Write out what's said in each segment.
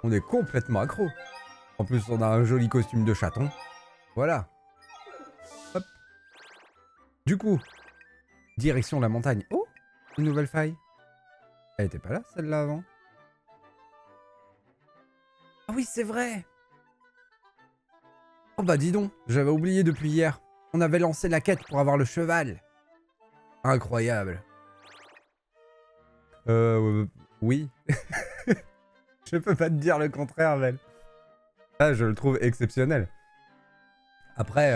On est complètement accro. En plus, on a un joli costume de chaton. Voilà. Hop. Du coup, direction la montagne. Oh, une nouvelle faille. Elle était pas là, celle-là, avant. Ah oui, c'est vrai. Oh bah dis donc, j'avais oublié depuis hier. On avait lancé la quête pour avoir le cheval. Incroyable. Oui. Je peux pas te dire le contraire, Vel. Ah, je le trouve exceptionnel. Après,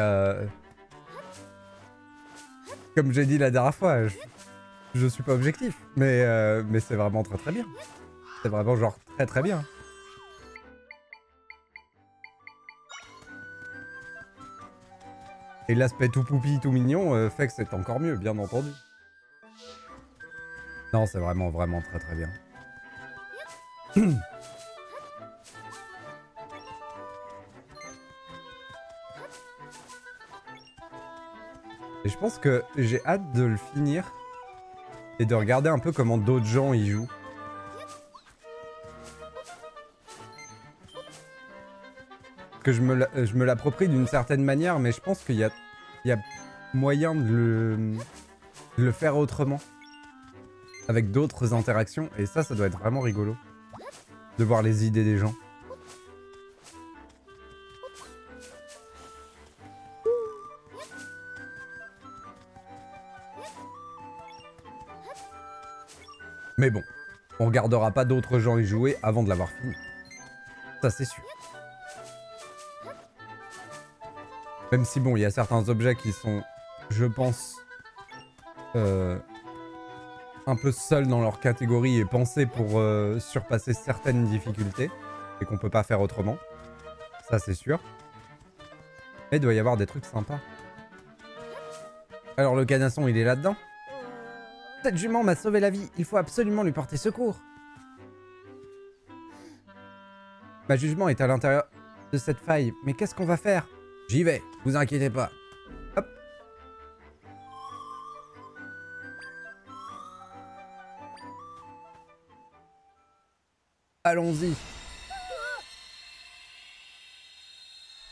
comme j'ai dit la dernière fois, je suis pas objectif. Mais c'est vraiment très très bien. C'est vraiment genre très très bien. Et l'aspect tout poupi, tout mignon fait que c'est encore mieux, bien entendu. Non, c'est vraiment vraiment très très bien. Et je pense que j'ai hâte de le finir et de regarder un peu comment d'autres gens y jouent. Que je me l'approprie d'une certaine manière, mais je pense qu'il y a moyen de le faire autrement. Avec d'autres interactions, et ça doit être vraiment rigolo. De voir les idées des gens. Mais bon, on regardera pas d'autres gens y jouer avant de l'avoir fini. Ça c'est sûr. Même si bon, il y a certains objets qui sont, je pense, un peu seuls dans leur catégorie et pensés pour surpasser certaines difficultés. Et qu'on peut pas faire autrement. Ça c'est sûr. Mais il doit y avoir des trucs sympas. Alors le canasson, il est là-dedans. Cette jument m'a sauvé la vie, il faut absolument lui porter secours. Ma jugement est à l'intérieur de cette faille, mais qu'est-ce qu'on va faire? J'y vais, vous inquiétez pas. Hop. Allons-y.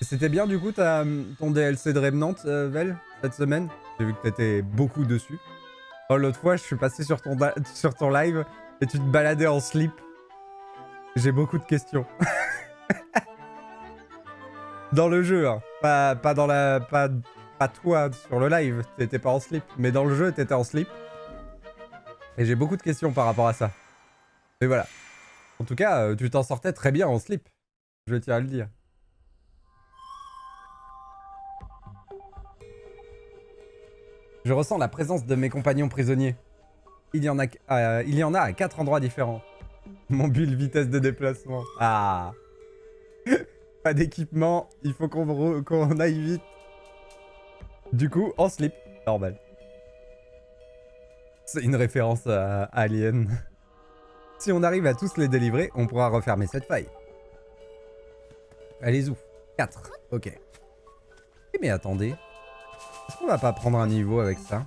C'était bien du coup ton DLC de Remnant, Vel, cette semaine? J'ai vu que t'étais beaucoup dessus. Oh, l'autre fois, je suis passé sur ton live et tu te baladais en slip. J'ai beaucoup de questions. Dans le jeu, hein. Pas dans la... Pas toi sur le live, t'étais pas en slip. Mais dans le jeu, t'étais en slip. Et j'ai beaucoup de questions par rapport à ça. Mais voilà. En tout cas, tu t'en sortais très bien en slip. Je tiens à le dire. Je ressens la présence de mes compagnons prisonniers. Il y en a à 4 endroits différents. Mon bulle vitesse de déplacement. Ah. Pas d'équipement, il faut qu'on aille vite. Du coup, en slip, normal. C'est une référence à Alien. Si on arrive à tous les délivrer, on pourra refermer cette faille. Allez où 4, ok. Mais attendez. Est-ce qu'on va pas prendre un niveau avec ça?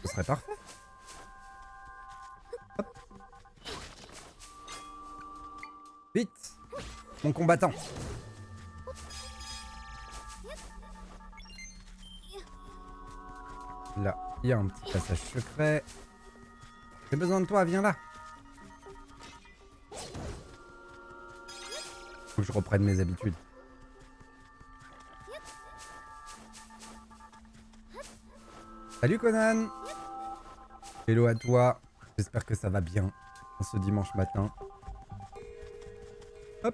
Ce serait parfait. Hop. Vite, mon combattant. Là, il y a un petit passage secret. J'ai besoin de toi, viens là. Faut que je reprenne mes habitudes. Salut Conan. Hello à toi. J'espère que ça va bien en ce dimanche matin. Hop.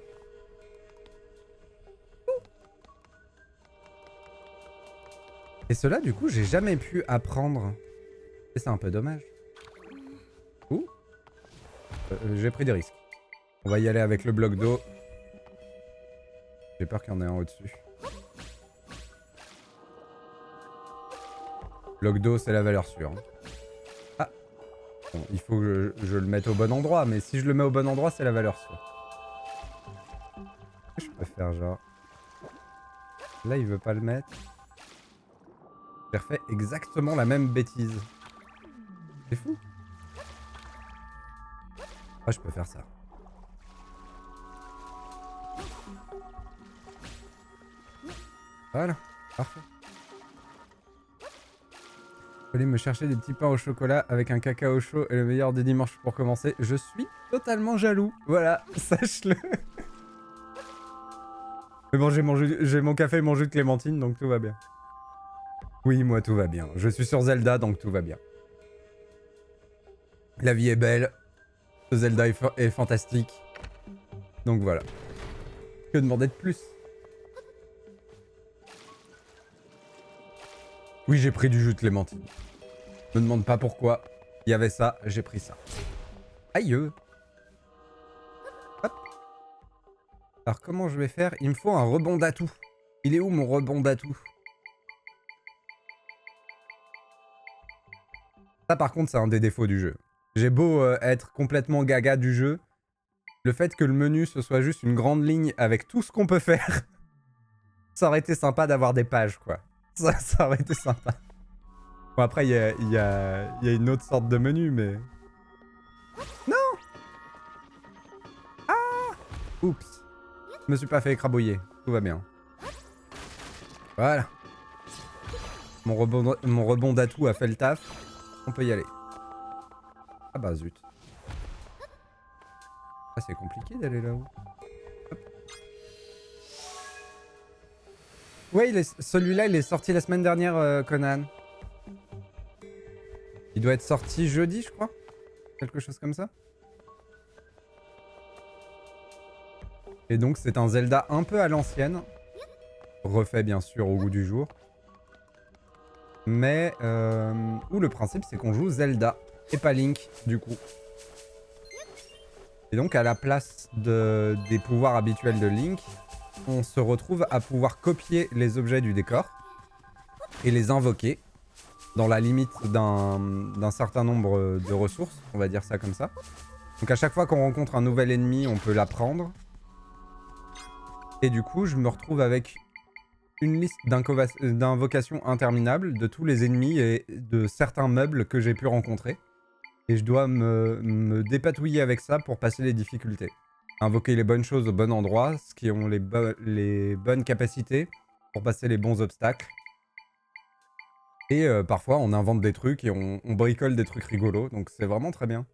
Et cela, du coup, j'ai jamais pu apprendre. Et c'est un peu dommage. Ouh. J'ai pris des risques. On va y aller avec le bloc d'eau. J'ai peur qu'il y en ait un au-dessus. Bloc d'eau, c'est la valeur sûre. Ah. Bon, il faut que je le mette au bon endroit, mais si je le mets au bon endroit, c'est la valeur sûre. Je peux faire genre... Là, il veut pas le mettre. J'ai refait exactement la même bêtise. C'est fou. Ah, je peux faire ça. Voilà, parfait. Allez me chercher des petits pains au chocolat avec un cacao chaud et le meilleur des dimanches pour commencer. Je suis totalement jaloux. Voilà, sache-le. Mais bon, j'ai mon café et mon jus de clémentine, donc tout va bien. Oui, moi tout va bien. Je suis sur Zelda, donc tout va bien. La vie est belle. Ce Zelda est fantastique. Donc voilà. Que demander de plus? Oui, j'ai pris du jus de clémentine. Me demande pas pourquoi. Il y avait ça, j'ai pris ça. Aïe. Hop. Alors comment je vais faire? Il me faut un rebond d'atout. Il est où mon rebond d'atout? Ça par contre c'est un des défauts du jeu. J'ai beau être complètement gaga du jeu, le fait que le menu ce soit juste une grande ligne avec tout ce qu'on peut faire, ça aurait été sympa d'avoir des pages quoi. Ça aurait été sympa. Bon après il y a une autre sorte de menu mais... Non. Ah. Oups. Je me suis pas fait écrabouiller. Tout va bien. Voilà. Mon rebond d'atout a fait le taf. On peut y aller. Ah bah zut. Ah c'est compliqué d'aller là-haut. Ouais, celui-là il est sorti la semaine dernière, Conan. Il doit être sorti jeudi je crois. Quelque chose comme ça. Et donc c'est un Zelda un peu à l'ancienne. Refait bien sûr au goût du jour. Mais où le principe c'est qu'on joue Zelda et pas Link du coup. Et donc à la place des pouvoirs habituels de Link, on se retrouve à pouvoir copier les objets du décor et les invoquer dans la limite d'un certain nombre de ressources, on va dire ça comme ça. Donc à chaque fois qu'on rencontre un nouvel ennemi, on peut l'apprendre. Et du coup, je me retrouve avec une liste d'invocations interminables de tous les ennemis et de certains meubles que j'ai pu rencontrer. Et je dois me dépatouiller avec ça pour passer les difficultés. Invoquer les bonnes choses au bon endroit, ce qui ont les bonnes capacités pour passer les bons obstacles. Et parfois, on invente des trucs et on bricole des trucs rigolos. Donc c'est vraiment très bien.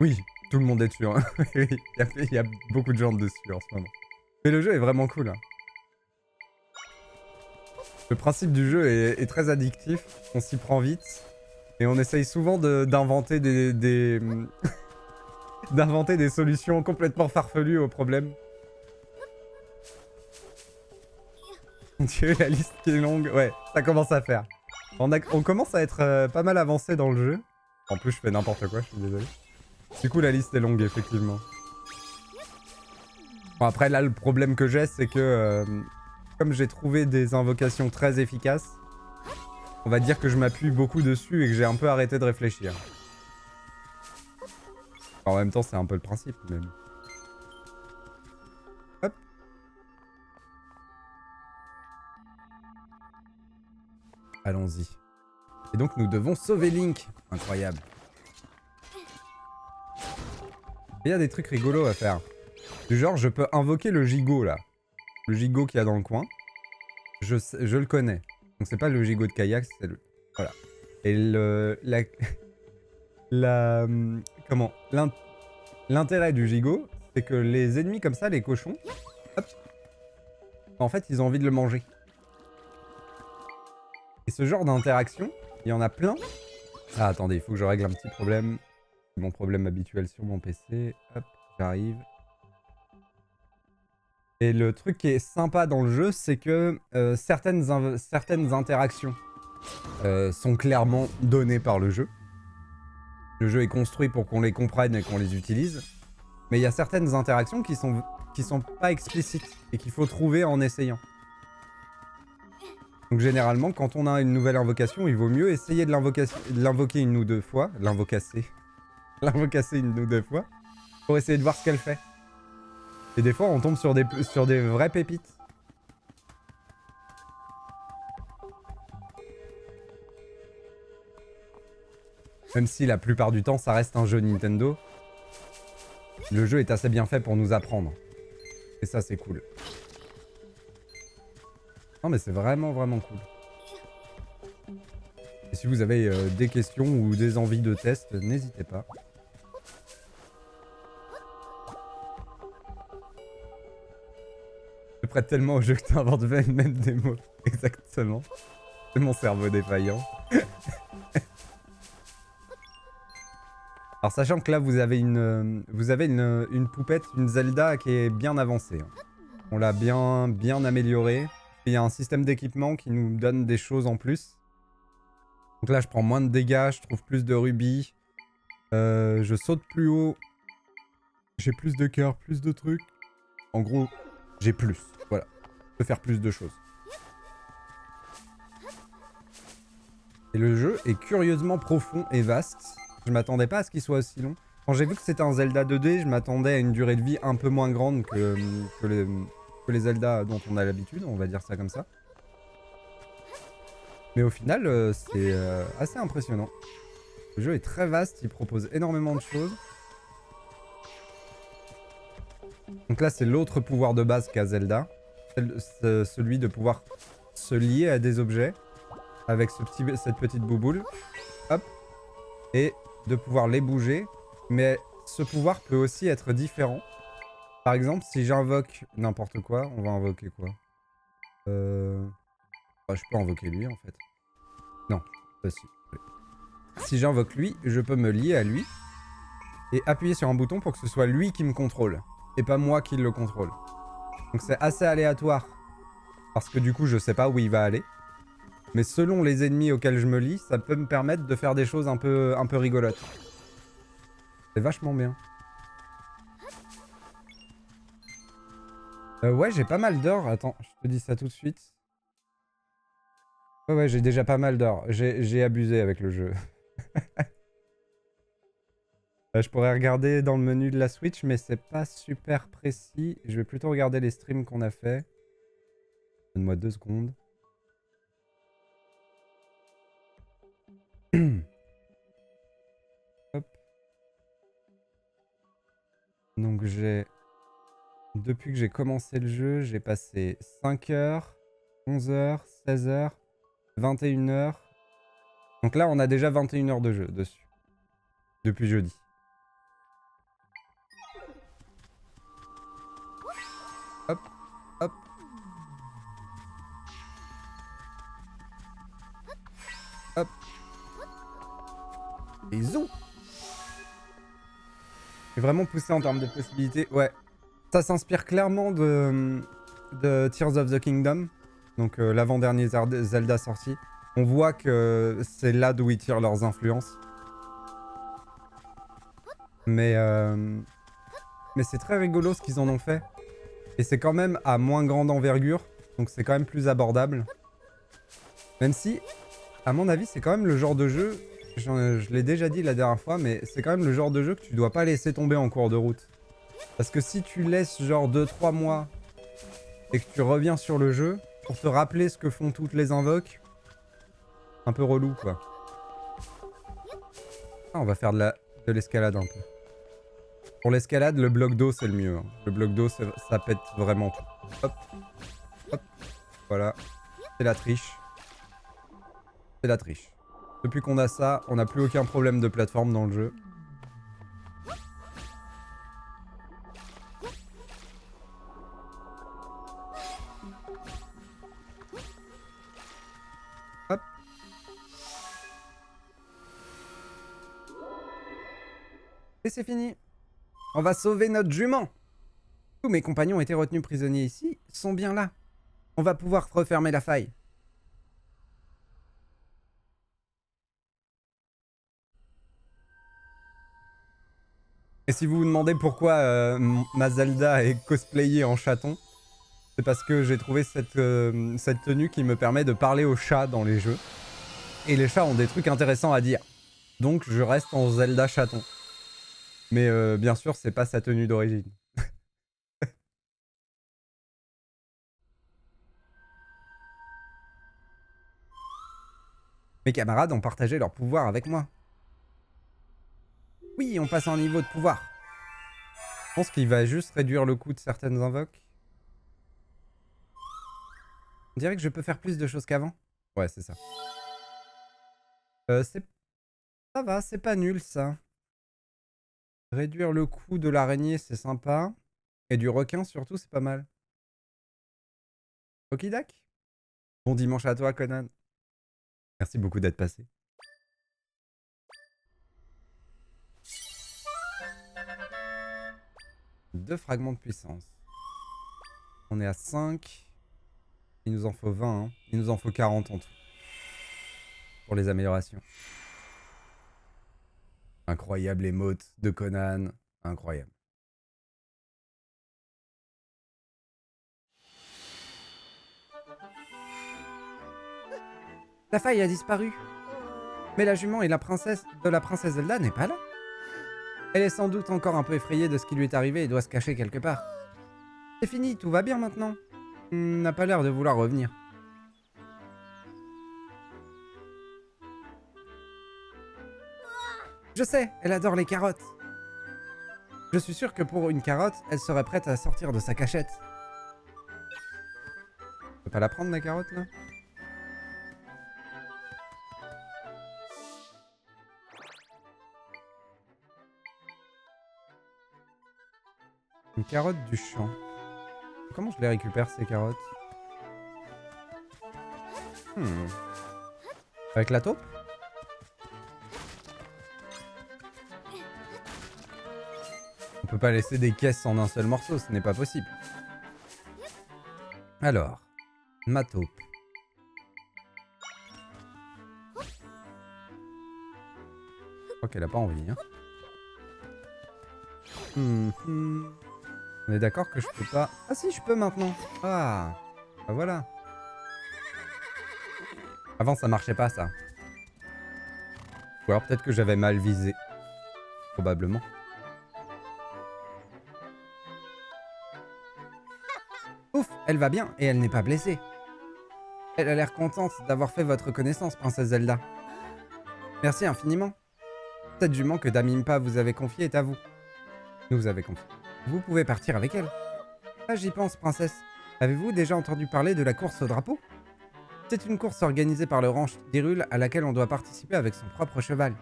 Oui, tout le monde est dessus. Hein. Il y a beaucoup de gens dessus en ce moment. Mais le jeu est vraiment cool. Hein. Le principe du jeu est très addictif. On s'y prend vite. Et on essaye souvent d'inventer d'inventer des solutions complètement farfelues aux problèmes. Mon Dieu, la liste qui est longue. Ouais, ça commence à faire. On commence à être pas mal avancé dans le jeu. En plus, je fais n'importe quoi, je suis désolé. Du coup, la liste est longue, effectivement. Bon, après, là, le problème que j'ai, c'est que... comme j'ai trouvé des invocations très efficaces, on va dire que je m'appuie beaucoup dessus et que j'ai un peu arrêté de réfléchir. En même temps, c'est un peu le principe, même. Hop. Allons-y. Et donc, nous devons sauver Link. Incroyable. Il y a des trucs rigolos à faire. Du genre, je peux invoquer le gigot, là. Le gigot qu'il y a dans le coin. Je le connais. Donc, c'est pas le gigot de kayak, c'est le... Voilà. Et comment l'intérêt du gigot, c'est que les ennemis comme ça, les cochons, hop, en fait, ils ont envie de le manger. Et ce genre d'interaction, il y en a plein. Ah, attendez, il faut que je règle un petit problème. Mon problème habituel sur mon PC. Hop, j'arrive. Et le truc qui est sympa dans le jeu, c'est que certaines interactions sont clairement données par le jeu. Le jeu est construit pour qu'on les comprenne et qu'on les utilise. Mais il y a certaines interactions qui sont pas explicites et qu'il faut trouver en essayant. Donc généralement, quand on a une nouvelle invocation, il vaut mieux essayer de l'invoquer une ou deux fois. L'invocasser une ou deux fois. Pour essayer de voir ce qu'elle fait. Et des fois, on tombe sur des vraies pépites. Même si la plupart du temps, ça reste un jeu Nintendo. Le jeu est assez bien fait pour nous apprendre. Et ça, c'est cool. Non, mais c'est vraiment, vraiment cool. Et si vous avez des questions ou des envies de test, n'hésitez pas. Je prête tellement au jeu que tu inventes même des mots. Exactement. C'est mon cerveau défaillant. Alors sachant que là vous avez une poupette, une Zelda qui est bien avancée. On l'a bien améliorée. Il y a un système d'équipement qui nous donne des choses en plus. Donc là je prends moins de dégâts, je trouve plus de rubis. Je saute plus haut. J'ai plus de cœur, plus de trucs. En gros, j'ai plus. Voilà. Je peux faire plus de choses. Et le jeu est curieusement profond et vaste. Je m'attendais pas à ce qu'il soit aussi long. Quand j'ai vu que c'était un Zelda 2D, je m'attendais à une durée de vie un peu moins grande que les Zelda dont on a l'habitude, on va dire ça comme ça. Mais au final, c'est assez impressionnant. Le jeu est très vaste, il propose énormément de choses. Donc là, c'est l'autre pouvoir de base qu'a Zelda. Celui de pouvoir se lier à des objets avec cette petite bouboule. Hop. Et de pouvoir les bouger. Mais ce pouvoir peut aussi être différent. Par exemple, si j'invoque n'importe quoi, on va invoquer quoi? Je peux invoquer lui en fait. Non, si. Si j'invoque lui, je peux me lier à lui et appuyer sur un bouton pour que ce soit lui qui me contrôle et pas moi qui le contrôle. Donc c'est assez aléatoire parce que du coup je sais pas où il va aller. Mais selon les ennemis auxquels je me lie, ça peut me permettre de faire des choses un peu rigolotes. C'est vachement bien. Ouais, j'ai pas mal d'heures. Attends, je te dis ça tout de suite. Ouais, j'ai déjà pas mal d'heures. J'ai abusé avec le jeu. Je pourrais regarder dans le menu de la Switch, mais c'est pas super précis. Je vais plutôt regarder les streams qu'on a fait. Donne-moi 2 secondes. Hop. Donc j'ai... Depuis que j'ai commencé le jeu, j'ai passé 5 heures, 11 heures, 16 heures, 21 heures. Donc là, on a déjà 21 heures de jeu dessus. Depuis jeudi. Hop, hop. Hop. Et zou. J'ai vraiment poussé en termes de possibilités. Ouais. Ça s'inspire clairement de Tears of the Kingdom. Donc l'avant-dernier Zelda sorti. On voit que c'est là d'où ils tirent leurs influences. Mais c'est très rigolo ce qu'ils en ont fait. Et c'est quand même à moins grande envergure. Donc c'est quand même plus abordable. Même si, à mon avis, c'est quand même le genre de jeu... Je l'ai déjà dit la dernière fois, mais c'est quand même le genre de jeu que tu dois pas laisser tomber en cours de route. Parce que si tu laisses genre 2-3 mois et que tu reviens sur le jeu, pour te rappeler ce que font toutes les invoques, un peu relou quoi. Ah, on va faire de l'escalade un peu. Pour l'escalade, le bloc d'eau c'est le mieux. Hein. Le bloc d'eau ça pète vraiment tout. Hop, hop, voilà. C'est la triche. C'est la triche. Depuis qu'on a ça, on n'a plus aucun problème de plateforme dans le jeu. Hop. Et c'est fini. On va sauver notre jument. Tous mes compagnons étaient retenus prisonniers ici, sont bien là. On va pouvoir refermer la faille. Et si vous vous demandez pourquoi ma Zelda est cosplayée en chaton, c'est parce que j'ai trouvé cette tenue qui me permet de parler aux chats dans les jeux. Et les chats ont des trucs intéressants à dire. Donc je reste en Zelda chaton. Mais bien sûr, c'est pas sa tenue d'origine. Mes camarades ont partagé leur pouvoir avec moi. Oui, on passe un niveau de pouvoir. Je pense qu'il va juste réduire le coût de certaines invoques. On dirait que je peux faire plus de choses qu'avant. Ouais, c'est ça. Ça va, c'est pas nul, ça. Réduire le coût de l'araignée, c'est sympa. Et du requin, surtout, c'est pas mal. Okidak. Bon dimanche à toi, Conan. Merci beaucoup d'être passé. Deux fragments de puissance. On est à 5. Il nous en faut 20. Hein. Il nous en faut 40 en tout. Pour les améliorations. Incroyable émote de Conan. Incroyable. La faille a disparu. Mais la jument et la princesse Zelda n'est pas là. Elle est sans doute encore un peu effrayée de ce qui lui est arrivé et doit se cacher quelque part. C'est fini, tout va bien maintenant. N'a pas l'air de vouloir revenir. Je sais, elle adore les carottes. Je suis sûr que pour une carotte, elle serait prête à sortir de sa cachette. Je peux pas la prendre la carotte là? Une carotte du champ. Comment je les récupère ces carottes? Avec la taupe? On peut pas laisser des caisses en un seul morceau, ce n'est pas possible. Alors, ma taupe. Je crois qu'elle a pas envie. Hein. On est d'accord que je peux pas... Ah si, je peux maintenant. Ah, bah voilà. Avant, ça marchait pas, ça. Ou alors peut-être que j'avais mal visé. Probablement. Ouf, elle va bien et elle n'est pas blessée. Elle a l'air contente d'avoir fait votre connaissance, princesse Zelda. Merci infiniment. Cette jument que Damimpa vous avait confiée est à vous. Nous avez confié. Vous pouvez partir avec elle. Ah, j'y pense, princesse. Avez-vous déjà entendu parler de la course au drapeau? C'est une course organisée par le ranch d'Hyrule à laquelle on doit participer avec son propre cheval.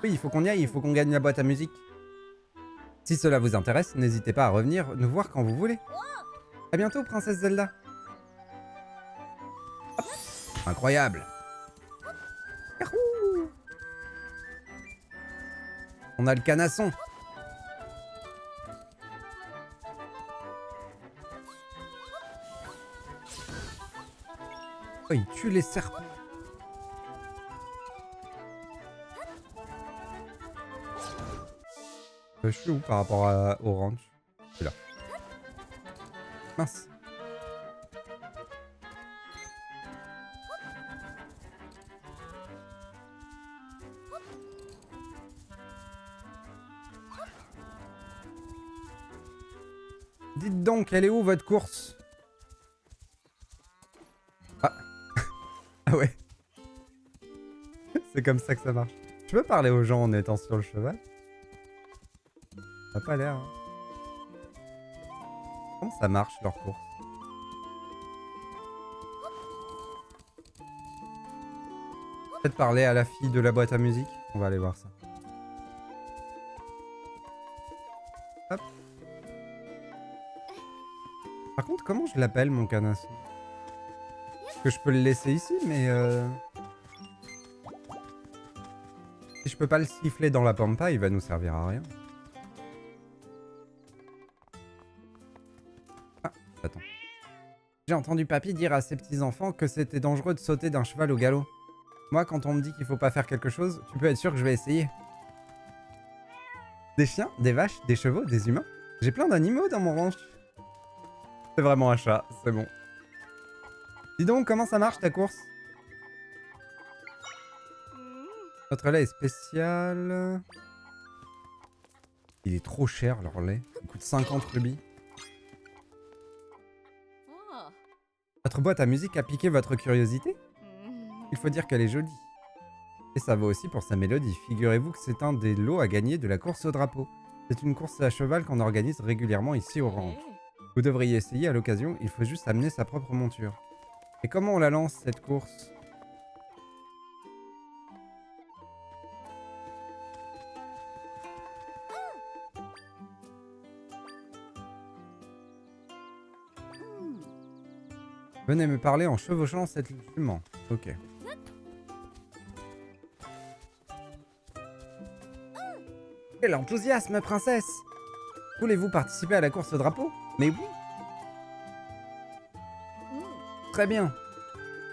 Oui, il faut qu'on y aille, il faut qu'on gagne la boîte à musique. Si cela vous intéresse, n'hésitez pas à revenir nous voir quand vous voulez. À bientôt, princesse Zelda. Hop. Incroyable. Yahoo! On a le canasson. Oh, il tue les serpents. Je suis où par rapport au ranch? C'est là. Mince. Dites donc, elle est où votre course? Ah. Ah ouais. C'est comme ça que ça marche. Je peux parler aux gens en étant sur le cheval? Ça n'a pas l'air. Hein. Comment ça marche leur course? Peut-être parler à la fille de la boîte à musique. On va aller voir ça. Hop. Par contre, comment je l'appelle mon canasson? Parce que je peux le laisser ici, mais si je peux pas le siffler dans la pampa, il va nous servir à rien. Ah, attends. J'ai entendu papy dire à ses petits-enfants que c'était dangereux de sauter d'un cheval au galop. Moi, quand on me dit qu'il faut pas faire quelque chose, tu peux être sûr que je vais essayer. Des chiens, des vaches, des chevaux, des humains. J'ai plein d'animaux dans mon ranch. C'est vraiment un chat, c'est bon. Dis donc, comment ça marche ta course? Notre lait est spécial. Il est trop cher leur lait. Il coûte 50 rubis. Votre boîte à musique a piqué votre curiosité? Il faut dire qu'elle est jolie. Et ça vaut aussi pour sa mélodie. Figurez-vous que c'est un des lots à gagner de la course au drapeau. C'est une course à cheval qu'on organise régulièrement ici au ranch. Vous devriez essayer à l'occasion, il faut juste amener sa propre monture. Et comment on la lance, cette course? Venez me parler en chevauchant cette jument. Ok. Quel enthousiasme, princesse! Voulez-vous participer à la course au drapeau? Mais oui! Très bien.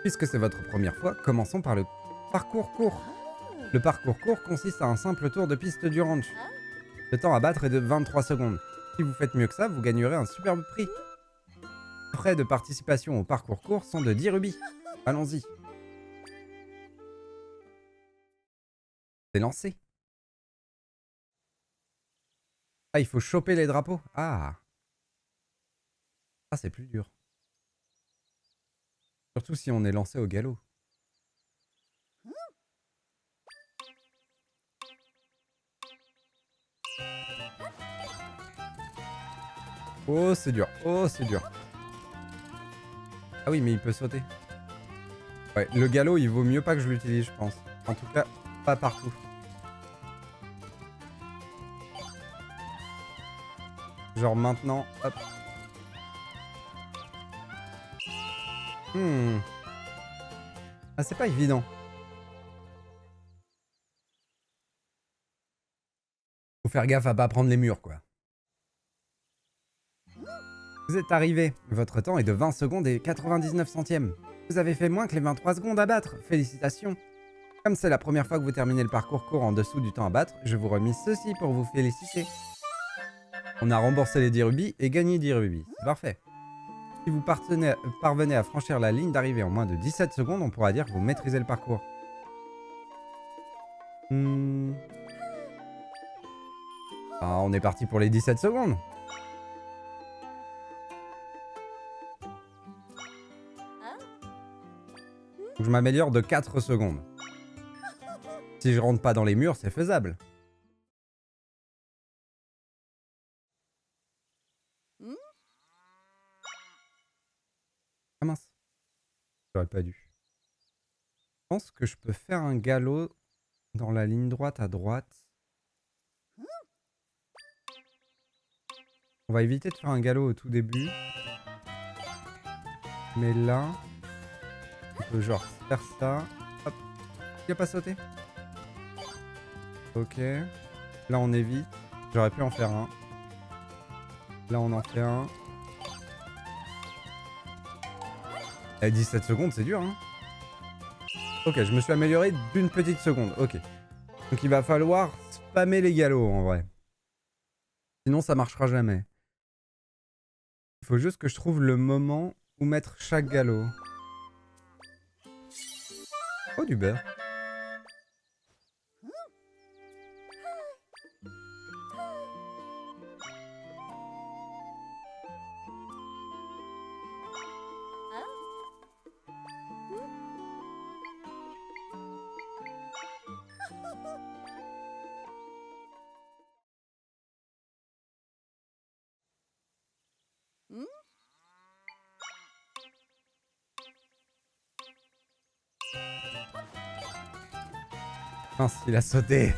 Puisque c'est votre première fois, commençons par le parcours court. Le parcours court consiste à un simple tour de piste du ranch. Le temps à battre est de 23 secondes. Si vous faites mieux que ça, vous gagnerez un superbe prix. Les frais de participation au parcours court sont de 10 rubis. Allons-y. C'est lancé. Ah, il faut choper les drapeaux. Ah. Ah, c'est plus dur. Surtout si on est lancé au galop. Oh, c'est dur. Oh, c'est dur. Ah oui, mais il peut sauter. Ouais, le galop, il vaut mieux pas que je l'utilise, je pense. En tout cas, pas partout. Genre maintenant, hop. Ah, c'est pas évident. Faut faire gaffe à pas prendre les murs, quoi. Vous êtes arrivé. Votre temps est de 20 secondes et 99 centièmes. Vous avez fait moins que les 23 secondes à battre. Félicitations. Comme c'est la première fois que vous terminez le parcours court en dessous du temps à battre, je vous remise ceci pour vous féliciter. On a remboursé les 10 rubis et gagné 10 rubis. C'est parfait. Si vous parvenez à franchir la ligne d'arrivée en moins de 17 secondes, on pourra dire que vous maîtrisez le parcours. Ah, on est parti pour les 17 secondes. Faut que je m'améliore de 4 secondes. Si je rentre pas dans les murs, c'est faisable. Ah mince. J'aurais pas dû. Je pense que je peux faire un galop dans la ligne droite à droite. On va éviter de faire un galop au tout début. Mais là, on peut genre faire ça. Hop. Il a pas sauté. Ok. Là, on évite. J'aurais pu en faire un. Là, on en fait un. Eh, 17 secondes, c'est dur, hein. Ok, je me suis amélioré d'une petite seconde. Ok. Donc, il va falloir spammer les galops, en vrai. Sinon, ça marchera jamais. Il faut juste que je trouve le moment où mettre chaque galop. Oh, du beurre. Mince, il a sauté.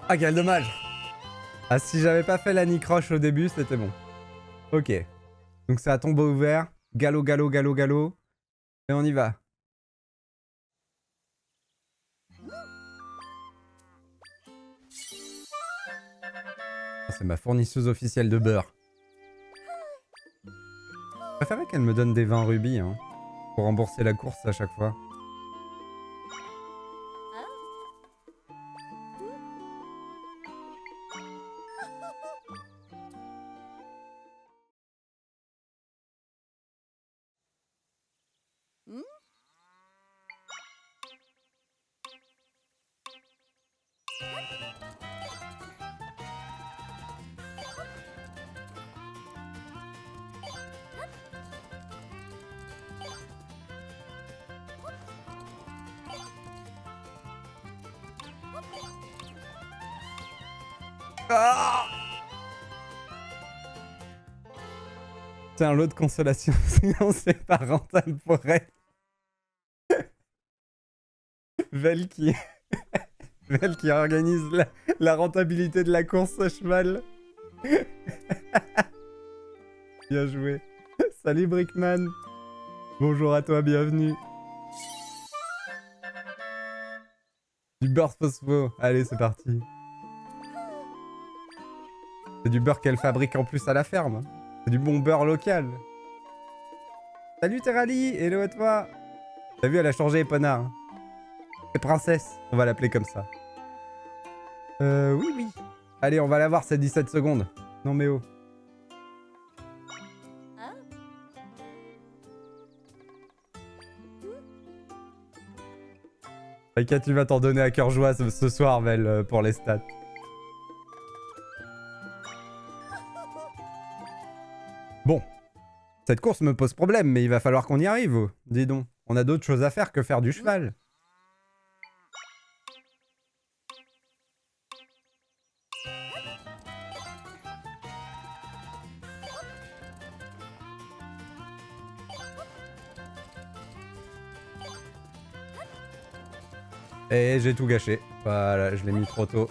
Ah, quel dommage. Ah, si j'avais pas fait l'anicroche au début, c'était bon. Ok. Donc c'est à tombeau ouvert. Galop, galop, galop, galop. Et on y va. Ah, c'est ma fournisseuse officielle de beurre. Je préférais qu'elle me donne des 20 rubis, hein, pour rembourser la course à chaque fois. Ah, c'est un lot de consolation, sinon c'est pas rentable pour elle. Vel qui... Vel qui organise la rentabilité de la course à cheval. Bien joué. Salut Brickman. Bonjour à toi, bienvenue. Du beurre phospho. Allez, c'est parti. C'est du beurre qu'elle fabrique en plus à la ferme. C'est du bon beurre local. Salut Terali, hello à toi. T'as vu, elle a changé Epona. C'est princesse, on va l'appeler comme ça. Oui, oui. Allez, on va la voir, c'est 17 secondes. Non mais oh. Taika, tu vas t'en donner à cœur joie ce soir, Vel, pour les stats. Bon. Cette course me pose problème, mais il va falloir qu'on y arrive. Oh. Dis donc, on a d'autres choses à faire que faire du cheval. Et j'ai tout gâché. Voilà, je l'ai mis trop tôt.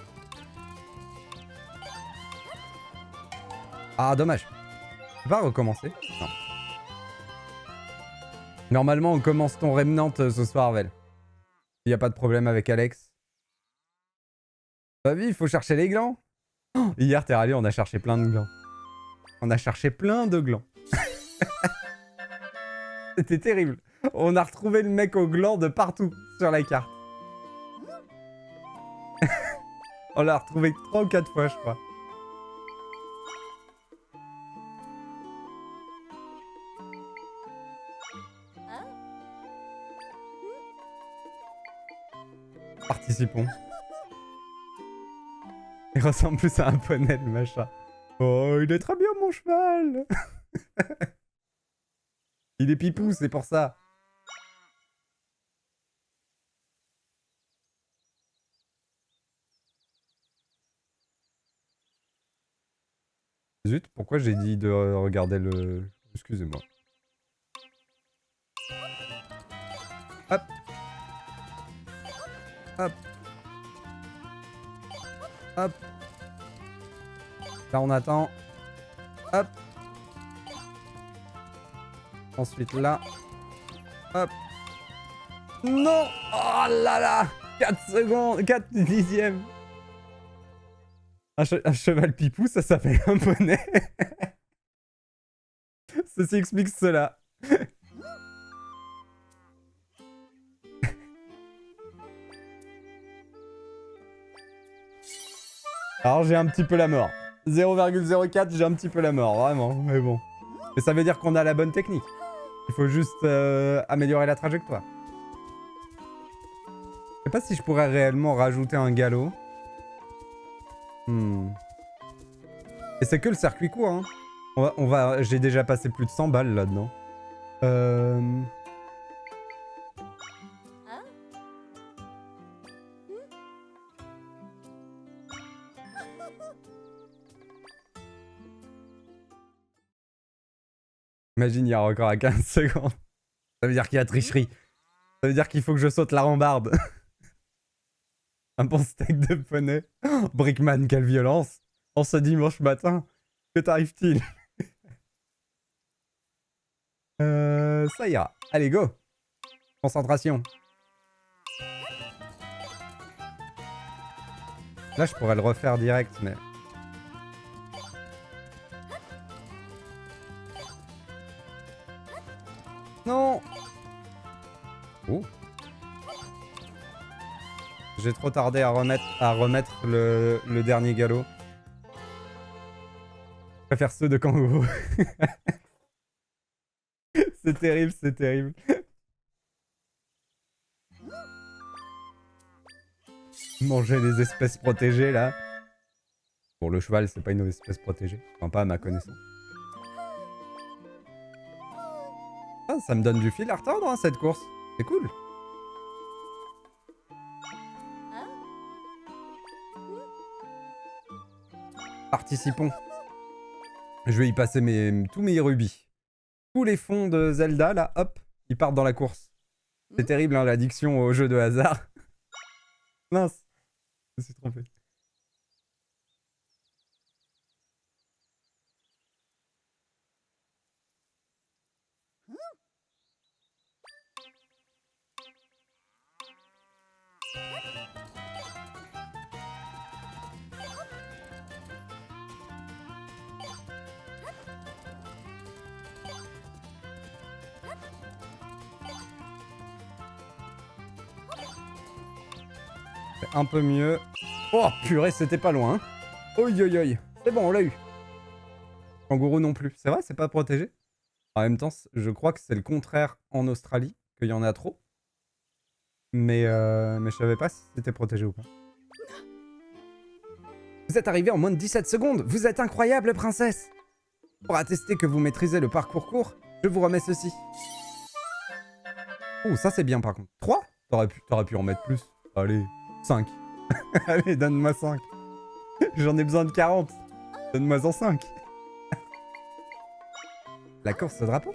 Ah, dommage. Tu peux pas recommencer? Non. Normalement, on commence ton Remnant ce soir, Vel. Il n'y a pas de problème avec Alex. Bah oui, il faut chercher les glands. Oh, hier, t'es rallé, on a cherché plein de glands. On a cherché plein de glands. C'était terrible. On a retrouvé le mec au gland de partout sur la carte. On l'a retrouvé 3 ou 4 fois, je crois. Participons. Il ressemble plus à un poney, le machin. Oh, il est très bien, mon cheval. Il est pipou, c'est pour ça. Zut, pourquoi j'ai dit de regarder le... Excusez-moi. Hop. Hop. Hop. Là, on attend. Hop. Ensuite, là. Hop. Non. Oh là là. 4 secondes. 4 dixièmes. Un cheval pipou, ça s'appelle un poney. Ceci explique cela. Alors j'ai un petit peu la mort. 0,04, j'ai un petit peu la mort, vraiment, mais bon. Mais ça veut dire qu'on a la bonne technique. Il faut juste améliorer la trajectoire. Je sais pas si je pourrais réellement rajouter un galop. Et c'est que le circuit court, hein. J'ai déjà passé plus de 100 balles là-dedans. Imagine, il y a encore à 15 secondes. Ça veut dire qu'il y a tricherie. Ça veut dire qu'il faut que je saute la rambarde. Un bon steak de poney. Oh, Brickman, quelle violence. En ce dimanche matin. Que t'arrive-t-il? Ça ira. Allez, go. Concentration. Là, je pourrais le refaire direct, mais... Non. Oh. J'ai trop tardé à remettre le dernier galop. Je préfère ceux de kangourou. C'est terrible, c'est terrible. Manger les espèces protégées, là. Bon, le cheval, c'est pas une espèce protégée. Enfin, pas à ma connaissance. Ah, ça me donne du fil à retordre, hein, cette course. C'est cool. participons. Je vais y passer tous mes rubis. Tous les fonds de Zelda, là, hop, ils partent dans la course. C'est terrible, hein, l'addiction au jeu de hasard. Mince, je me suis trompé. C'est un peu mieux. Oh purée, c'était pas loin. Oi oi oi. C'est bon, on l'a eu. Kangourou non plus. C'est vrai, c'est pas protégé. En même temps, je crois que c'est le contraire en Australie, qu'il y en a trop. Mais je savais pas si c'était protégé ou pas. Vous êtes arrivé en moins de 17 secondes. Vous êtes incroyable, princesse. Pour attester que vous maîtrisez le parcours court, je vous remets ceci. Oh, ça c'est bien par contre. 3 ? T'aurais pu en mettre plus. Allez, 5. Allez, donne-moi 5. J'en ai besoin de 40. Donne-moi en 5. La course au drapeau ?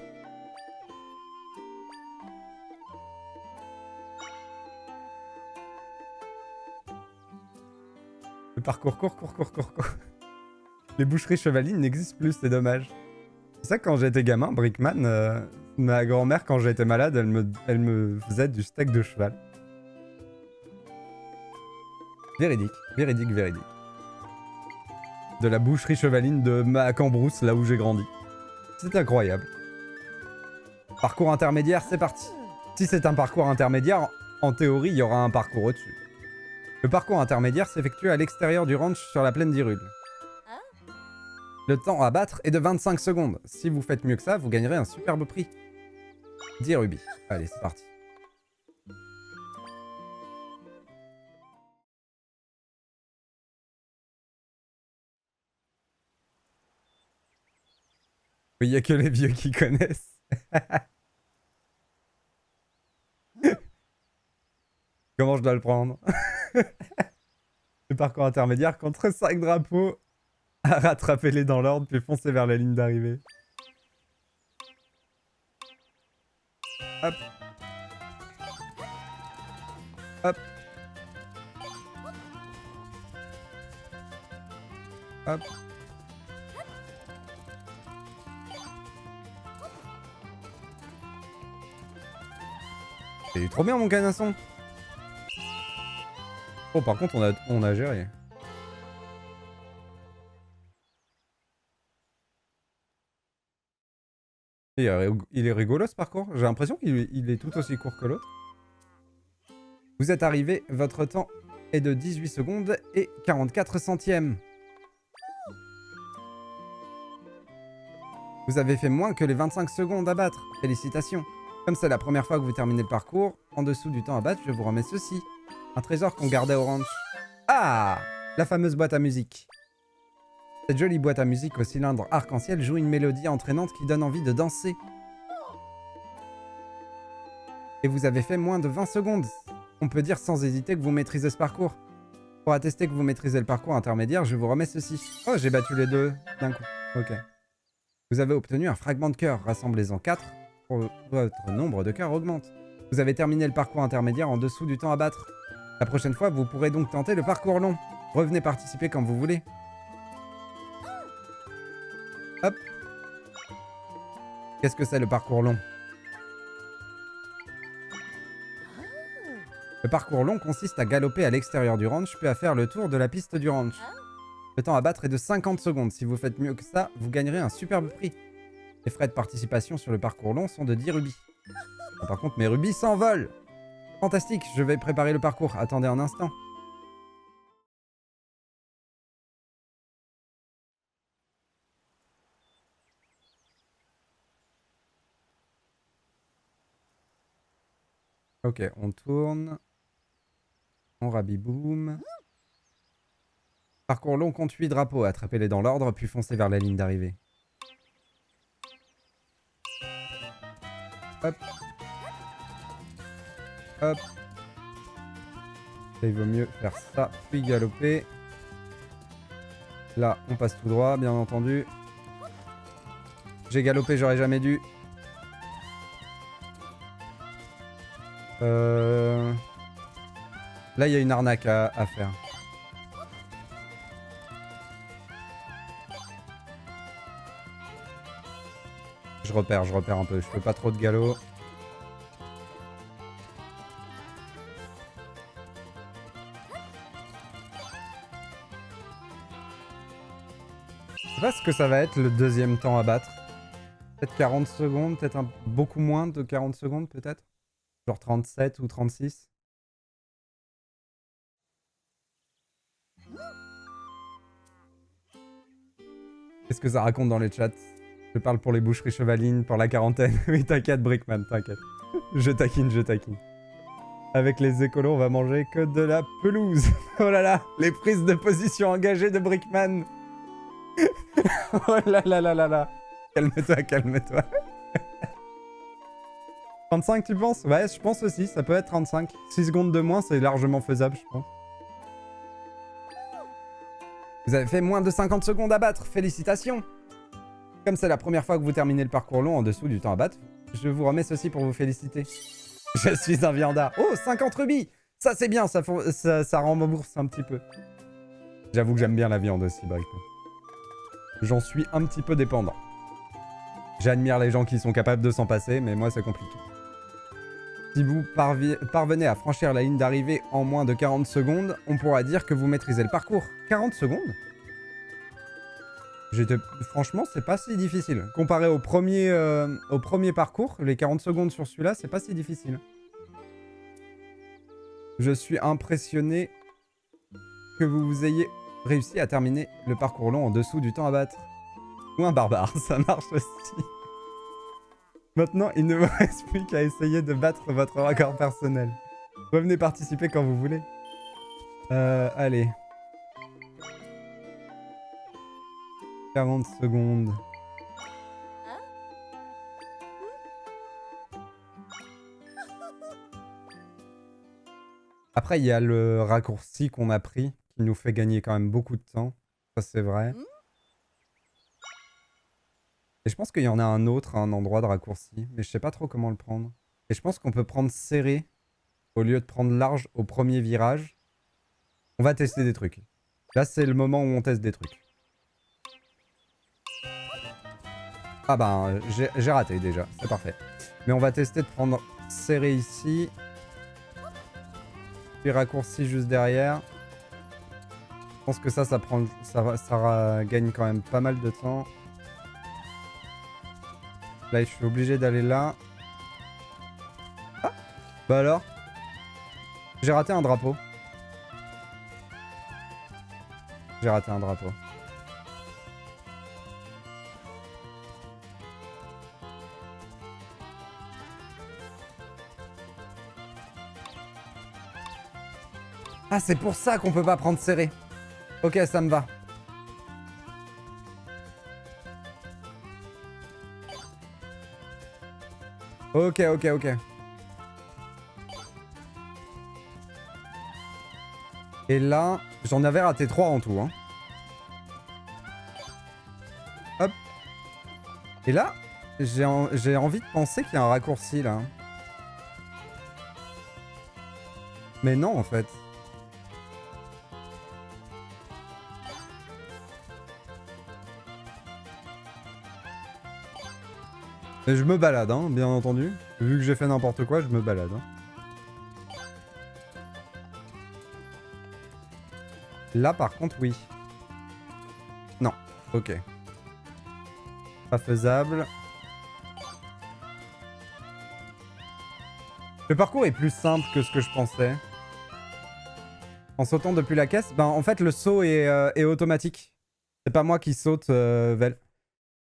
Le parcours court. Les boucheries chevalines n'existent plus, c'est dommage. C'est ça, quand j'étais gamin, Brickman, ma grand-mère, quand j'étais malade, elle me faisait du steak de cheval. Véridique. De la boucherie chevaline de Macambrousse, là où j'ai grandi. C'est incroyable. Parcours intermédiaire, c'est parti. Si c'est un parcours intermédiaire, en théorie, il y aura un parcours au-dessus. Le parcours intermédiaire s'effectue à l'extérieur du ranch sur la plaine d'Hyrule. Le temps à battre est de 25 secondes. Si vous faites mieux que ça, vous gagnerez un superbe prix. 10 rubis. Allez, c'est parti. Il n'y a que les vieux qui connaissent. Comment je dois le prendre? Le parcours intermédiaire contre 5 drapeaux. À rattraper-les dans l'ordre, puis foncer vers la ligne d'arrivée. Hop. Hop. Hop. C'est trop bien mon canasson. Oh par contre on a géré. Il est rigolo ce parcours. J'ai l'impression qu'il est tout aussi court que l'autre. Vous êtes arrivé, votre temps est de 18 secondes et 44 centièmes. Vous avez fait moins que les 25 secondes à battre. Félicitations. Comme c'est la première fois que vous terminez le parcours, en dessous du temps à battre, je vous remets ceci. Un trésor qu'on gardait au ranch. Ah! La fameuse boîte à musique. Cette jolie boîte à musique au cylindre arc-en-ciel joue une mélodie entraînante qui donne envie de danser. Et vous avez fait moins de 20 secondes. On peut dire sans hésiter que vous maîtrisez ce parcours. Pour attester que vous maîtrisez le parcours intermédiaire, je vous remets ceci. Oh, j'ai battu les deux d'un coup. Ok. Vous avez obtenu un fragment de cœur. Rassemblez-en 4 pour votre nombre de cœurs augmente. Vous avez terminé le parcours intermédiaire en dessous du temps à battre. La prochaine fois, vous pourrez donc tenter le parcours long. Revenez participer quand vous voulez. Hop. Qu'est-ce que c'est le parcours long? Le parcours long consiste à galoper à l'extérieur du ranch, puis à faire le tour de la piste du ranch. Le temps à battre est de 50 secondes. Si vous faites mieux que ça, vous gagnerez un superbe prix. Les frais de participation sur le parcours long sont de 10 rubis. Ah, par contre, mes rubis s'envolent. Fantastique, je vais préparer le parcours. Attendez un instant. Ok, on tourne. On rabiboum. Parcours long compte 8 drapeaux. Attrapez-les dans l'ordre, puis foncez vers la ligne d'arrivée. Hop. Hop. Il vaut mieux faire ça, puis galoper. Là, on passe tout droit, bien entendu. J'ai galopé, j'aurais jamais dû. Là, il y a une arnaque à faire. Je repère un peu. Je fais pas trop de galop. Je sais pas ce que ça va être le deuxième temps à battre. Peut-être 40 secondes, peut-être beaucoup moins de 40 secondes, peut-être. Genre 37 ou 36. Qu'est-ce que ça raconte dans les chats? Je parle pour les boucheries chevalines, pour la quarantaine. Oui, t'inquiète, Brickman, t'inquiète. Je taquine, je taquine. Avec les écolos, on va manger que de la pelouse. Oh là là, les prises de position engagées de Brickman. Oh là là là là là. Calme-toi, calme-toi. 35, tu penses? Ouais, je pense aussi, ça peut être 35. 6 secondes de moins, c'est largement faisable, je pense. Vous avez fait moins de 50 secondes à battre, félicitations! Comme c'est la première fois que vous terminez le parcours long en dessous du temps à battre, je vous remets ceci pour vous féliciter. Je suis un viandard. Oh, 50 rubis! Ça c'est bien, ça rembourse un petit peu. J'avoue que j'aime bien la viande aussi, Brick. J'en suis un petit peu dépendant. J'admire les gens qui sont capables de s'en passer, mais moi c'est compliqué. Si vous parvenez à franchir la ligne d'arrivée en moins de 40 secondes, on pourra dire que vous maîtrisez le parcours. 40 secondes? Franchement, c'est pas si difficile. Comparé au premier parcours, les 40 secondes sur celui-là, c'est pas si difficile. Je suis impressionné que vous ayez réussi à terminer le parcours long en dessous du temps à battre. Ou un barbare, ça marche aussi. Maintenant, il ne vous reste plus qu'à essayer de battre votre record personnel. Revenez participer quand vous voulez. Allez. 40 secondes. Après, il y a le raccourci qu'on a pris, qui nous fait gagner quand même beaucoup de temps. Ça, c'est vrai. Et je pense qu'il y en a un autre, un endroit de raccourci, mais je sais pas trop comment le prendre. Et je pense qu'on peut prendre serré au lieu de prendre large au premier virage. On va tester des trucs. Là, c'est le moment où on teste des trucs. Ah ben, j'ai raté déjà, c'est parfait. Mais on va tester de prendre serré ici. Puis raccourci juste derrière. Je pense que ça gagne quand même pas mal de temps. Là, je suis obligé d'aller là. Ah, bah alors, j'ai raté un drapeau. J'ai raté un drapeau. Ah, c'est pour ça qu'on peut pas prendre serré. Ok, ça me va. Ok, ok, ok. Et là, j'en avais raté 3 en tout. Hein. Hop. Et là, j'ai envie de penser qu'il y a un raccourci là. Mais non, en fait. Mais je me balade, hein, bien entendu. Vu que j'ai fait n'importe quoi, je me balade. Hein. Là, par contre, oui. Non. Ok. Pas faisable. Le parcours est plus simple que ce que je pensais. En sautant depuis la caisse, ben en fait le saut est automatique. C'est pas moi qui saute, Vel.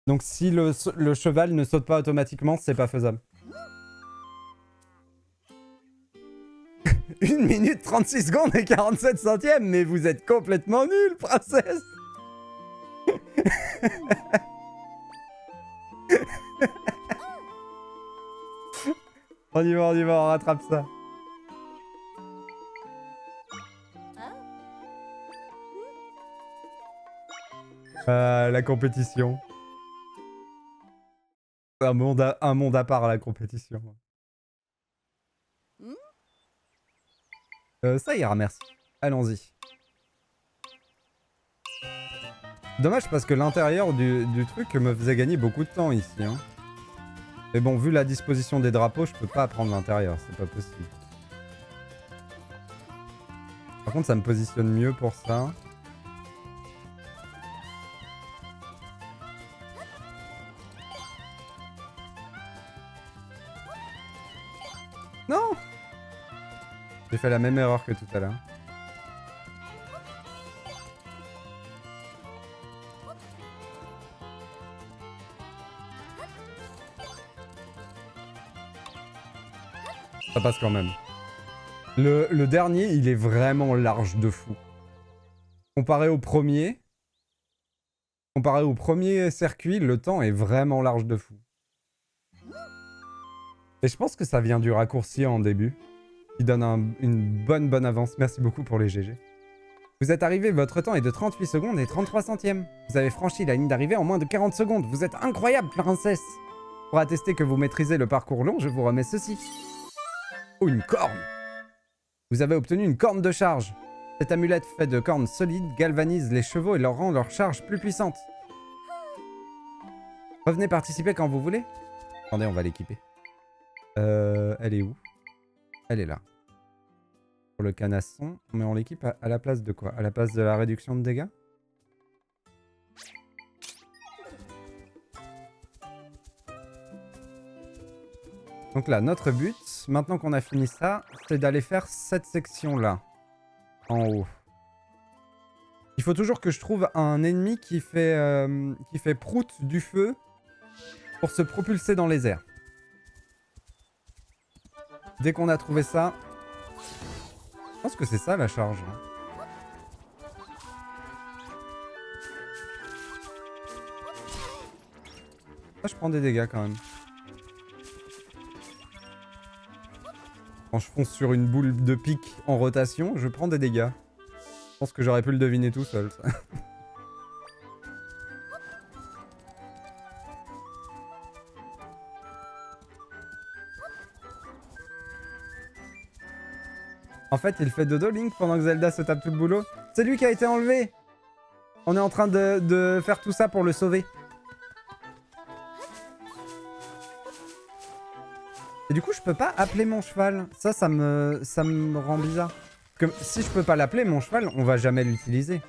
Donc si le cheval ne saute pas automatiquement, c'est pas faisable. 1 minute 36 secondes et 47 centièmes, mais vous êtes complètement nul, princesse. On y va, on rattrape ça. La compétition. Un monde à part, la compétition. Ça ira, merci. Allons-y. Dommage parce que l'intérieur du truc me faisait gagner beaucoup de temps ici. Hein. Mais bon, vu la disposition des drapeaux, je peux pas prendre l'intérieur, c'est pas possible. Par contre, ça me positionne mieux pour ça. Non! J'ai fait la même erreur que tout à l'heure. Ça passe quand même. Le dernier, il est vraiment large de fou. Comparé au premier circuit, le temps est vraiment large de fou. Et je pense que ça vient du raccourci en début, qui donne une bonne avance. Merci beaucoup pour les GG. Vous êtes arrivé, votre temps est de 38 secondes et 33 centièmes. Vous avez franchi la ligne d'arrivée en moins de 40 secondes. Vous êtes incroyable, princesse. Pour attester que vous maîtrisez le parcours long, je vous remets ceci. Oh, une corne. Vous avez obtenu une corne de charge. Cette amulette faite de cornes solides galvanise les chevaux et leur rend leur charge plus puissante. Revenez participer quand vous voulez. Attendez, on va l'équiper. Elle est où? Elle est là. Pour le canasson. Mais on l'équipe à la place de quoi? À la place de la réduction de dégâts? Donc là, notre but, maintenant qu'on a fini ça, c'est d'aller faire cette section-là. En haut. Il faut toujours que je trouve un ennemi qui fait prout du feu pour se propulser dans les airs. Dès qu'on a trouvé ça... Je pense que c'est ça la charge. Ah, je prends des dégâts quand même. Quand je fonce sur une boule de pique en rotation, je prends des dégâts. Je pense que j'aurais pu le deviner tout seul, ça. En fait, il fait dodo, Link, pendant que Zelda se tape tout le boulot. C'est lui qui a été enlevé. On est en train de faire tout ça pour le sauver. Et du coup, je peux pas appeler mon cheval. Ça me rend bizarre. Parce que si je peux pas l'appeler, mon cheval, on va jamais l'utiliser.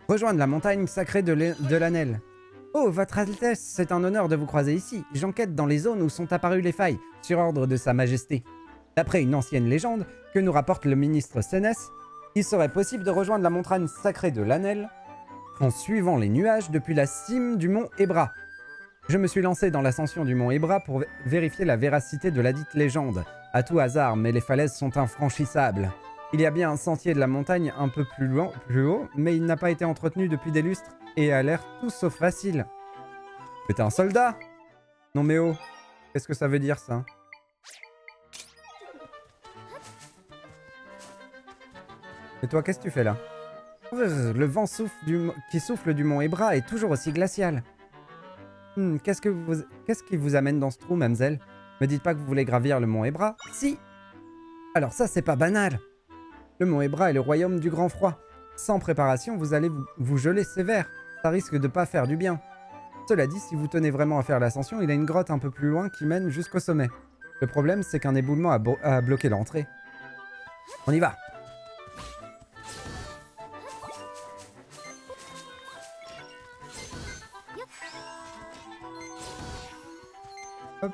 Rejoindre la montagne sacrée de l'Anel. Oh, votre Altesse, c'est un honneur de vous croiser ici. J'enquête dans les zones où sont apparues les failles, sur ordre de Sa Majesté. D'après une ancienne légende que nous rapporte le ministre Sénès, il serait possible de rejoindre la montagne sacrée de l'Anel en suivant les nuages depuis la cime du mont Ebra. Je me suis lancé dans l'ascension du mont Ebra pour vérifier la véracité de ladite légende. À tout hasard, mais les falaises sont infranchissables. Il y a bien un sentier de la montagne un peu plus haut, mais il n'a pas été entretenu depuis des lustres et a l'air tout sauf facile. Mais t'es un soldat? Non mais oh, qu'est-ce que ça veut dire ça? Et toi, qu'est-ce que tu fais là? Le vent qui souffle du mont Ebra est toujours aussi glacial. Qu'est-ce qui vous amène dans ce trou, mademoiselle? Me dites pas que vous voulez gravir le mont Ebra? Si! Alors ça, c'est pas banal. Le mont Ebra est le royaume du grand froid. Sans préparation, vous allez vous geler sévère. Ça risque de pas faire du bien. Cela dit, si vous tenez vraiment à faire l'ascension, il y a une grotte un peu plus loin qui mène jusqu'au sommet. Le problème, c'est qu'un éboulement a bloqué l'entrée. On y va! Hop.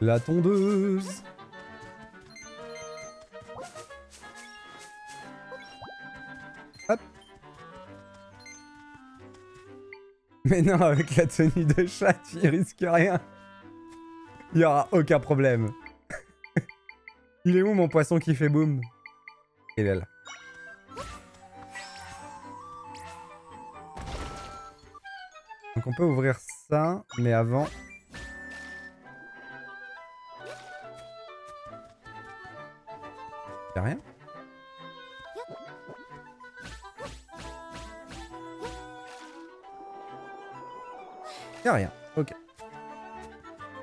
La tondeuse. Hop. Mais non, avec la tenue de chat, tu risques rien. Il y aura aucun problème. Il est où mon poisson qui fait boum? Il est là. Donc on peut ouvrir ça, mais avant... Y'a rien? Y'a rien, ok.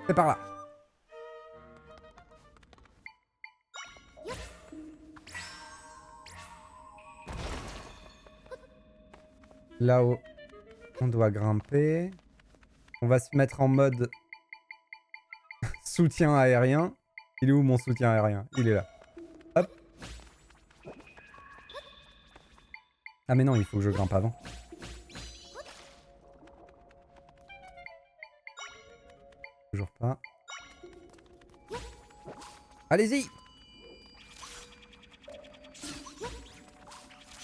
C'est par là. Là-haut, on doit grimper. On va se mettre en mode soutien aérien. Il est où mon soutien aérien? Il est là. Hop. Ah mais non, il faut que je grimpe avant. Toujours pas. Allez-y!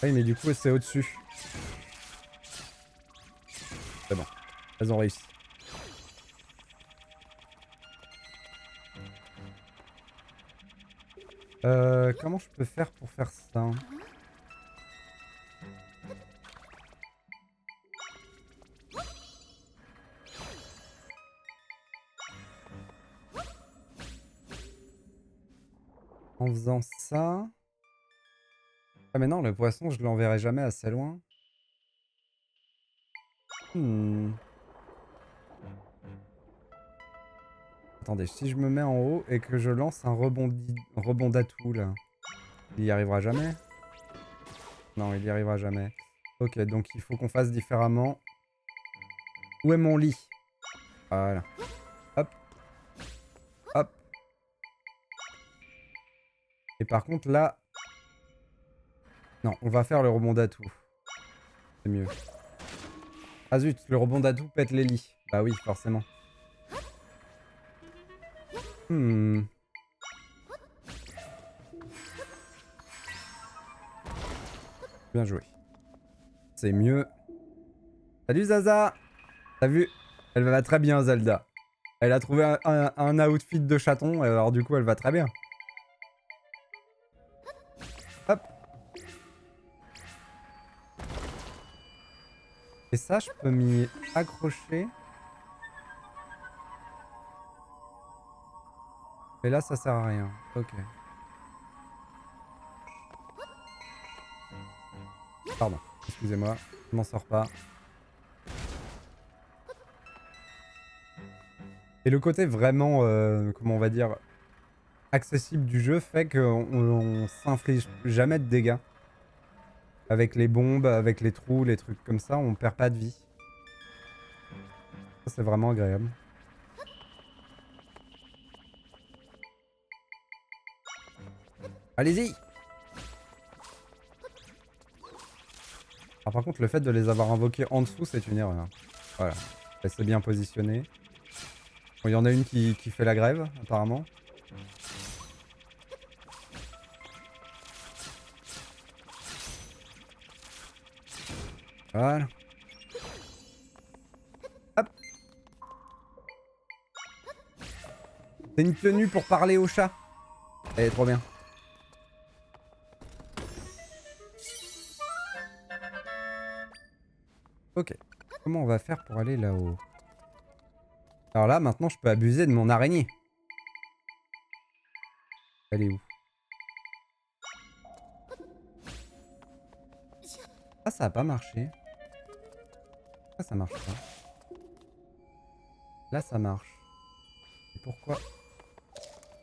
Oui, mais du coup, c'est au-dessus. C'est bon. Elles ont réussi. Comment je peux faire pour faire ça? En faisant ça... Ah mais non, le poisson, je l'enverrai jamais assez loin. Attendez, si je me mets en haut et que je lance un rebond d'atout là, il y arrivera jamais? Non, il y arrivera jamais. Ok, donc il faut qu'on fasse différemment. Où est mon lit? Voilà. Hop. Hop. Et par contre là... Non, on va faire le rebond d'atout. C'est mieux. Ah zut, le rebond d'atout pète les lits. Bah oui, forcément. Bien joué. C'est mieux. Salut Zaza! T'as vu? Elle va très bien, Zelda. Elle a trouvé un outfit de chaton, alors du coup elle va très bien. Hop. Et ça, je peux m'y accrocher. Et là, ça sert à rien. Ok. Pardon, excusez-moi, je m'en sors pas. Et le côté vraiment, comment on va dire, accessible du jeu fait qu'on s'inflige jamais de dégâts. Avec les bombes, avec les trous, les trucs comme ça, on perd pas de vie. Ça, c'est vraiment agréable. Allez-y! Alors par contre, le fait de les avoir invoqués en dessous, c'est une erreur. Voilà. Elle s'est bien positionnée. Bon, il y en a une qui fait la grève, apparemment. Voilà. Hop. C'est une tenue pour parler au chat. Elle est trop bien. Ok. Comment on va faire pour aller là-haut? Alors là, maintenant, je peux abuser de mon araignée. Elle est où? Ah, ça a pas marché. Ah, ça marche pas. Là, ça marche. Et pourquoi?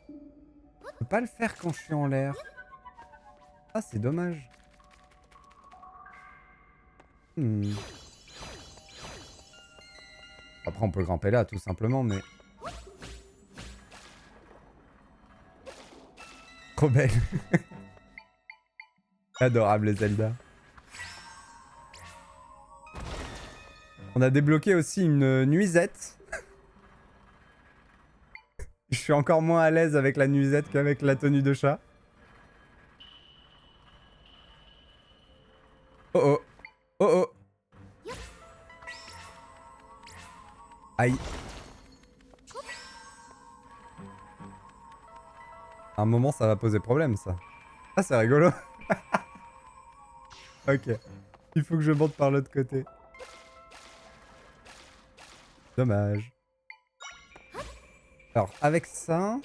Je peux pas le faire quand je suis en l'air. Ah, c'est dommage. Après, on peut grimper là, tout simplement, mais... Trop belle. Adorable, Zelda. On a débloqué aussi une nuisette. Je suis encore moins à l'aise avec la nuisette qu'avec la tenue de chat. Oh oh. Oh oh. Aïe. À un moment, ça va poser problème, ça. Ah, c'est rigolo. Ok. Il faut que je monte par l'autre côté. Dommage. Alors, avec ça...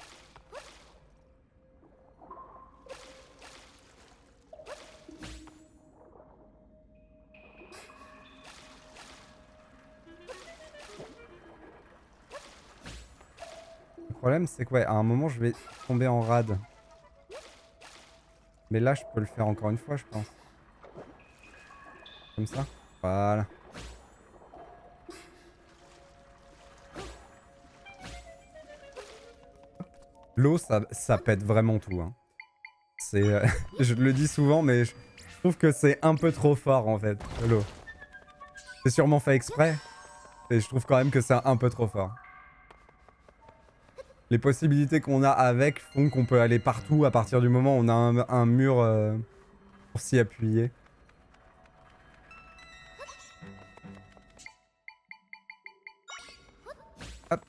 Le problème, c'est que ouais, à un moment, je vais tomber en rade. Mais là, je peux le faire encore une fois, je pense. Comme ça. Voilà. L'eau, ça pète vraiment tout. Hein. C'est, je le dis souvent, mais je trouve que c'est un peu trop fort, en fait, l'eau. C'est sûrement fait exprès. Et je trouve quand même que c'est un peu trop fort. Les possibilités qu'on a avec font qu'on peut aller partout à partir du moment où on a un mur pour s'y appuyer. Hop.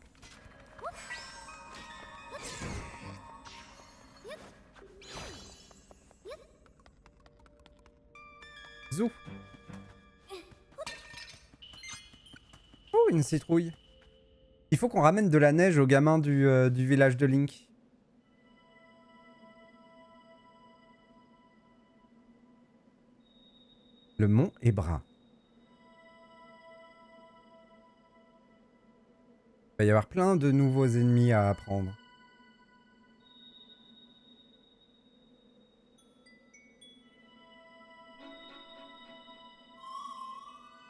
Zou. Oh, une citrouille. Il faut qu'on ramène de la neige aux gamins du village de Link. Le mont est brun. Il va y avoir plein de nouveaux ennemis à apprendre.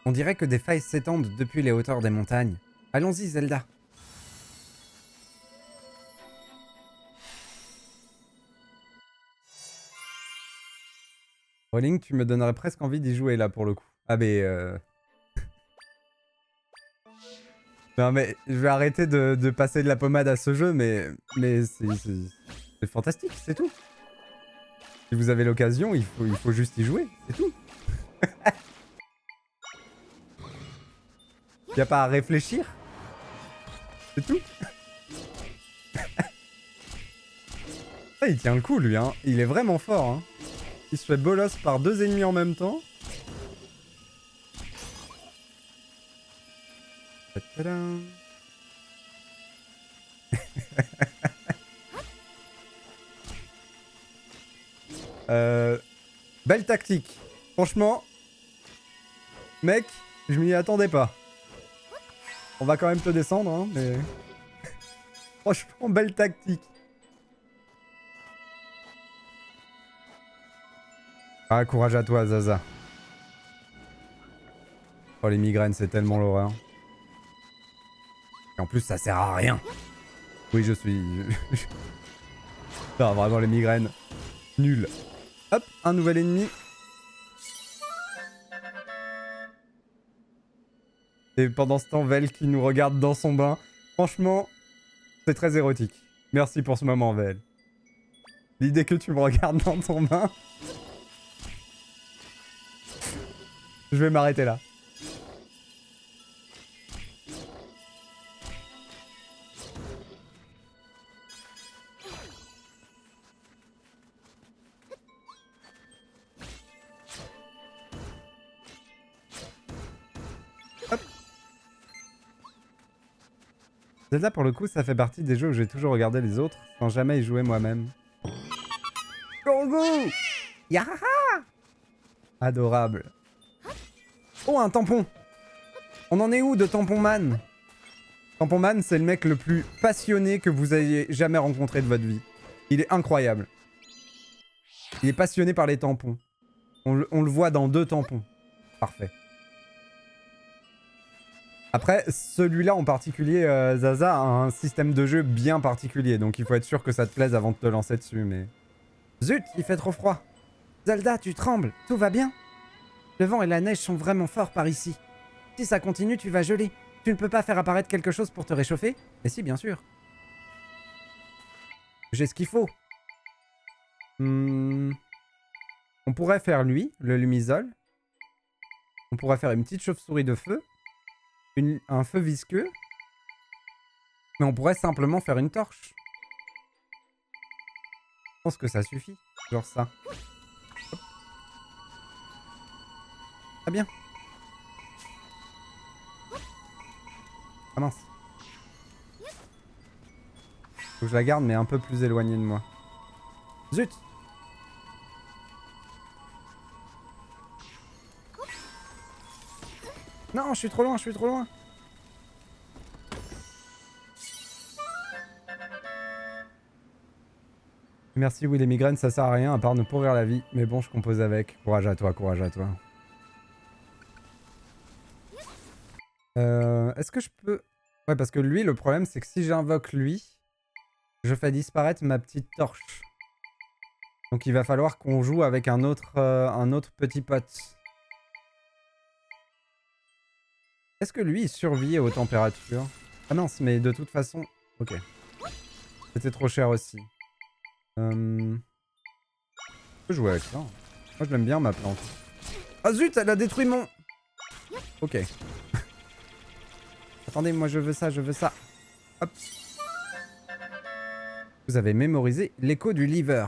On dirait que des failles s'étendent depuis les hauteurs des montagnes. Allons-y, Zelda. Rolling, tu me donnerais presque envie d'y jouer là pour le coup. Ah mais non mais je vais arrêter de passer de la pommade à ce jeu, mais c'est fantastique, c'est tout. Si vous avez l'occasion, il faut juste y jouer, c'est tout. Y a pas à réfléchir. C'est tout. Ah, il tient le coup lui, hein. Il est vraiment fort, hein. Il se fait bolos par 2 ennemis en même temps. Tadam. Belle tactique. Franchement, mec, je m'y attendais pas. On va quand même te descendre, hein, mais... Franchement, belle tactique. Ah, courage à toi, Zaza. Oh, les migraines, c'est tellement l'horreur. Et en plus, ça sert à rien. Oui, je suis... Non, vraiment, les migraines. Nul. Hop, un nouvel ennemi. Et pendant ce temps, Vel qui nous regarde dans son bain. Franchement, c'est très érotique. Merci pour ce moment, Vel. L'idée que tu me regardes dans ton bain... Je vais m'arrêter là. Hop. Zelda, pour le coup, ça fait partie des jeux où j'ai toujours regardé les autres sans jamais y jouer moi-même. Gogo! Yahaha! Adorable. Oh, un tampon! On en est où de Tampon Man? Tampon Man, c'est le mec le plus passionné que vous ayez jamais rencontré de votre vie. Il est incroyable. Il est passionné par les tampons. On le voit dans 2 tampons. Parfait. Après, celui-là en particulier, Zaza, a un système de jeu bien particulier. Donc il faut être sûr que ça te plaise avant de te lancer dessus, mais... Zut, il fait trop froid. Zelda, tu trembles. Tout va bien? Le vent et la neige sont vraiment forts par ici. Si ça continue, tu vas geler. Tu ne peux pas faire apparaître quelque chose pour te réchauffer? Mais si, bien sûr. J'ai ce qu'il faut. On pourrait faire lui, le lumisol. On pourrait faire une petite chauve-souris de feu. Un feu visqueux. Mais on pourrait simplement faire une torche. Je pense que ça suffit. Genre ça. Hop. Très bien. Ah mince. Faut que je la garde, mais un peu plus éloignée de moi. Zut! Non, je suis trop loin, je suis trop loin. Merci, oui, les migraines, ça sert à rien à part nous pourrir la vie. Mais bon, je compose avec. Courage à toi, courage à toi. Est-ce que je peux... Ouais, parce que lui, le problème, c'est que si j'invoque lui, je fais disparaître ma petite torche. Donc il va falloir qu'on joue avec un autre petit pote. Est-ce que lui, il survit aux températures? Ah mince, mais de toute façon... Ok. C'était trop cher aussi. Je peux jouer avec ça. Moi, je l'aime bien, ma plante. Ah zut, elle a détruit mon... Ok. Attendez, moi, je veux ça, je veux ça. Hop. Vous avez mémorisé l'écho du liver.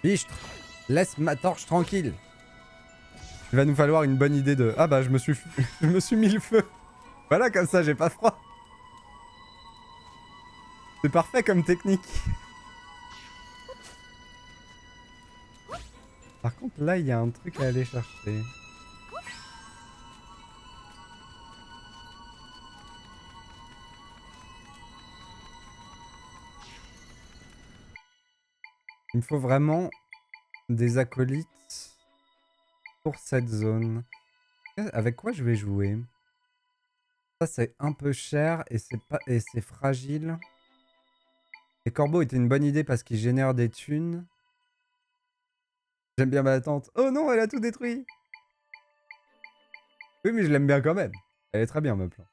Fichtre, laisse ma torche tranquille. Il va nous falloir une bonne idée de... Ah bah, je me suis mis le feu. Voilà, comme ça, j'ai pas froid. C'est parfait comme technique. Par contre, là, il y a un truc à aller chercher. Il me faut vraiment des acolytes pour cette zone. Avec quoi je vais jouer? Ça, c'est un peu cher et c'est fragile. Les corbeaux étaient une bonne idée parce qu'ils génèrent des thunes. J'aime bien ma tante. Oh non, elle a tout détruit. Oui, mais je l'aime bien quand même. Elle est très bien, ma plante.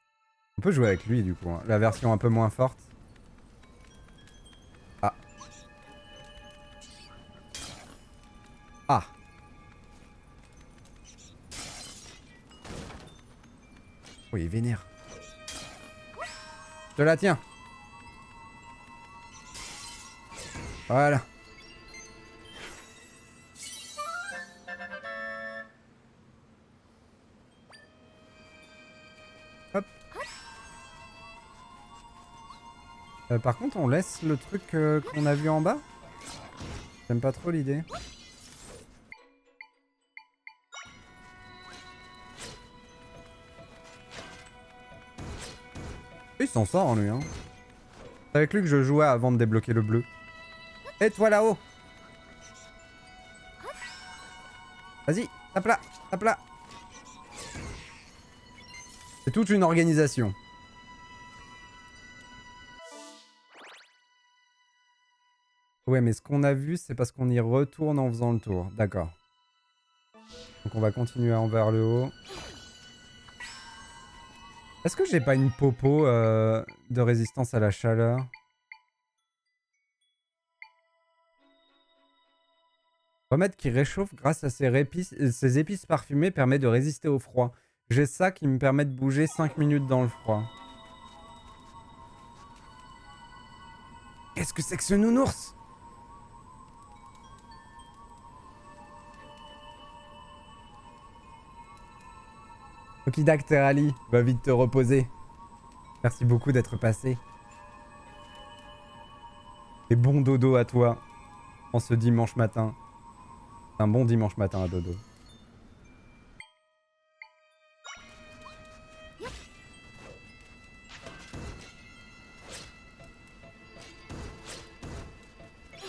On peut jouer avec lui, du coup. Hein. La version un peu moins forte. Ah. Ah. Oh, il est vénère. Je te la tiens. Voilà. Hop. Par contre, on laisse le truc qu'on a vu en bas. J'aime pas trop l'idée. Il s'en sort, hein, lui. Hein. C'est avec lui que je jouais avant de débloquer le bleu. Et toi là-haut. Vas-y, tape là, tape là. C'est toute une organisation. Ouais, mais ce qu'on a vu, c'est parce qu'on y retourne en faisant le tour. D'accord. Donc on va continuer envers le haut. Est-ce que j'ai pas une popo de résistance à la chaleur? Remède qui réchauffe grâce à ses épices parfumées permet de résister au froid. J'ai ça qui me permet de bouger 5 minutes dans le froid. Qu'est-ce que c'est que ce nounours? Okidak Terali, va vite te reposer. Merci beaucoup d'être passé. Et bon dodo à toi en ce dimanche matin. Un bon dimanche matin à dodo.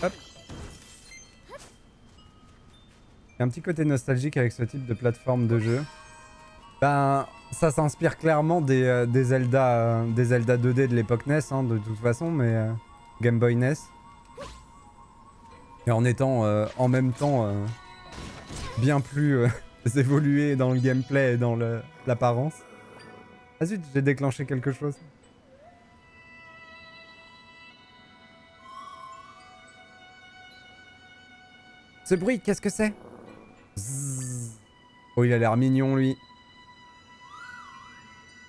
Hop. Il y a un petit côté nostalgique avec ce type de plateforme de jeu. Ben, ça s'inspire clairement des Zelda 2D de l'époque NES, hein, de toute façon, mais Game Boy NES. Et en étant en même temps bien plus évolué dans le gameplay et dans l'apparence. Ah zut, j'ai déclenché quelque chose. Ce bruit, qu'est-ce que c'est? Oh, il a l'air mignon, lui.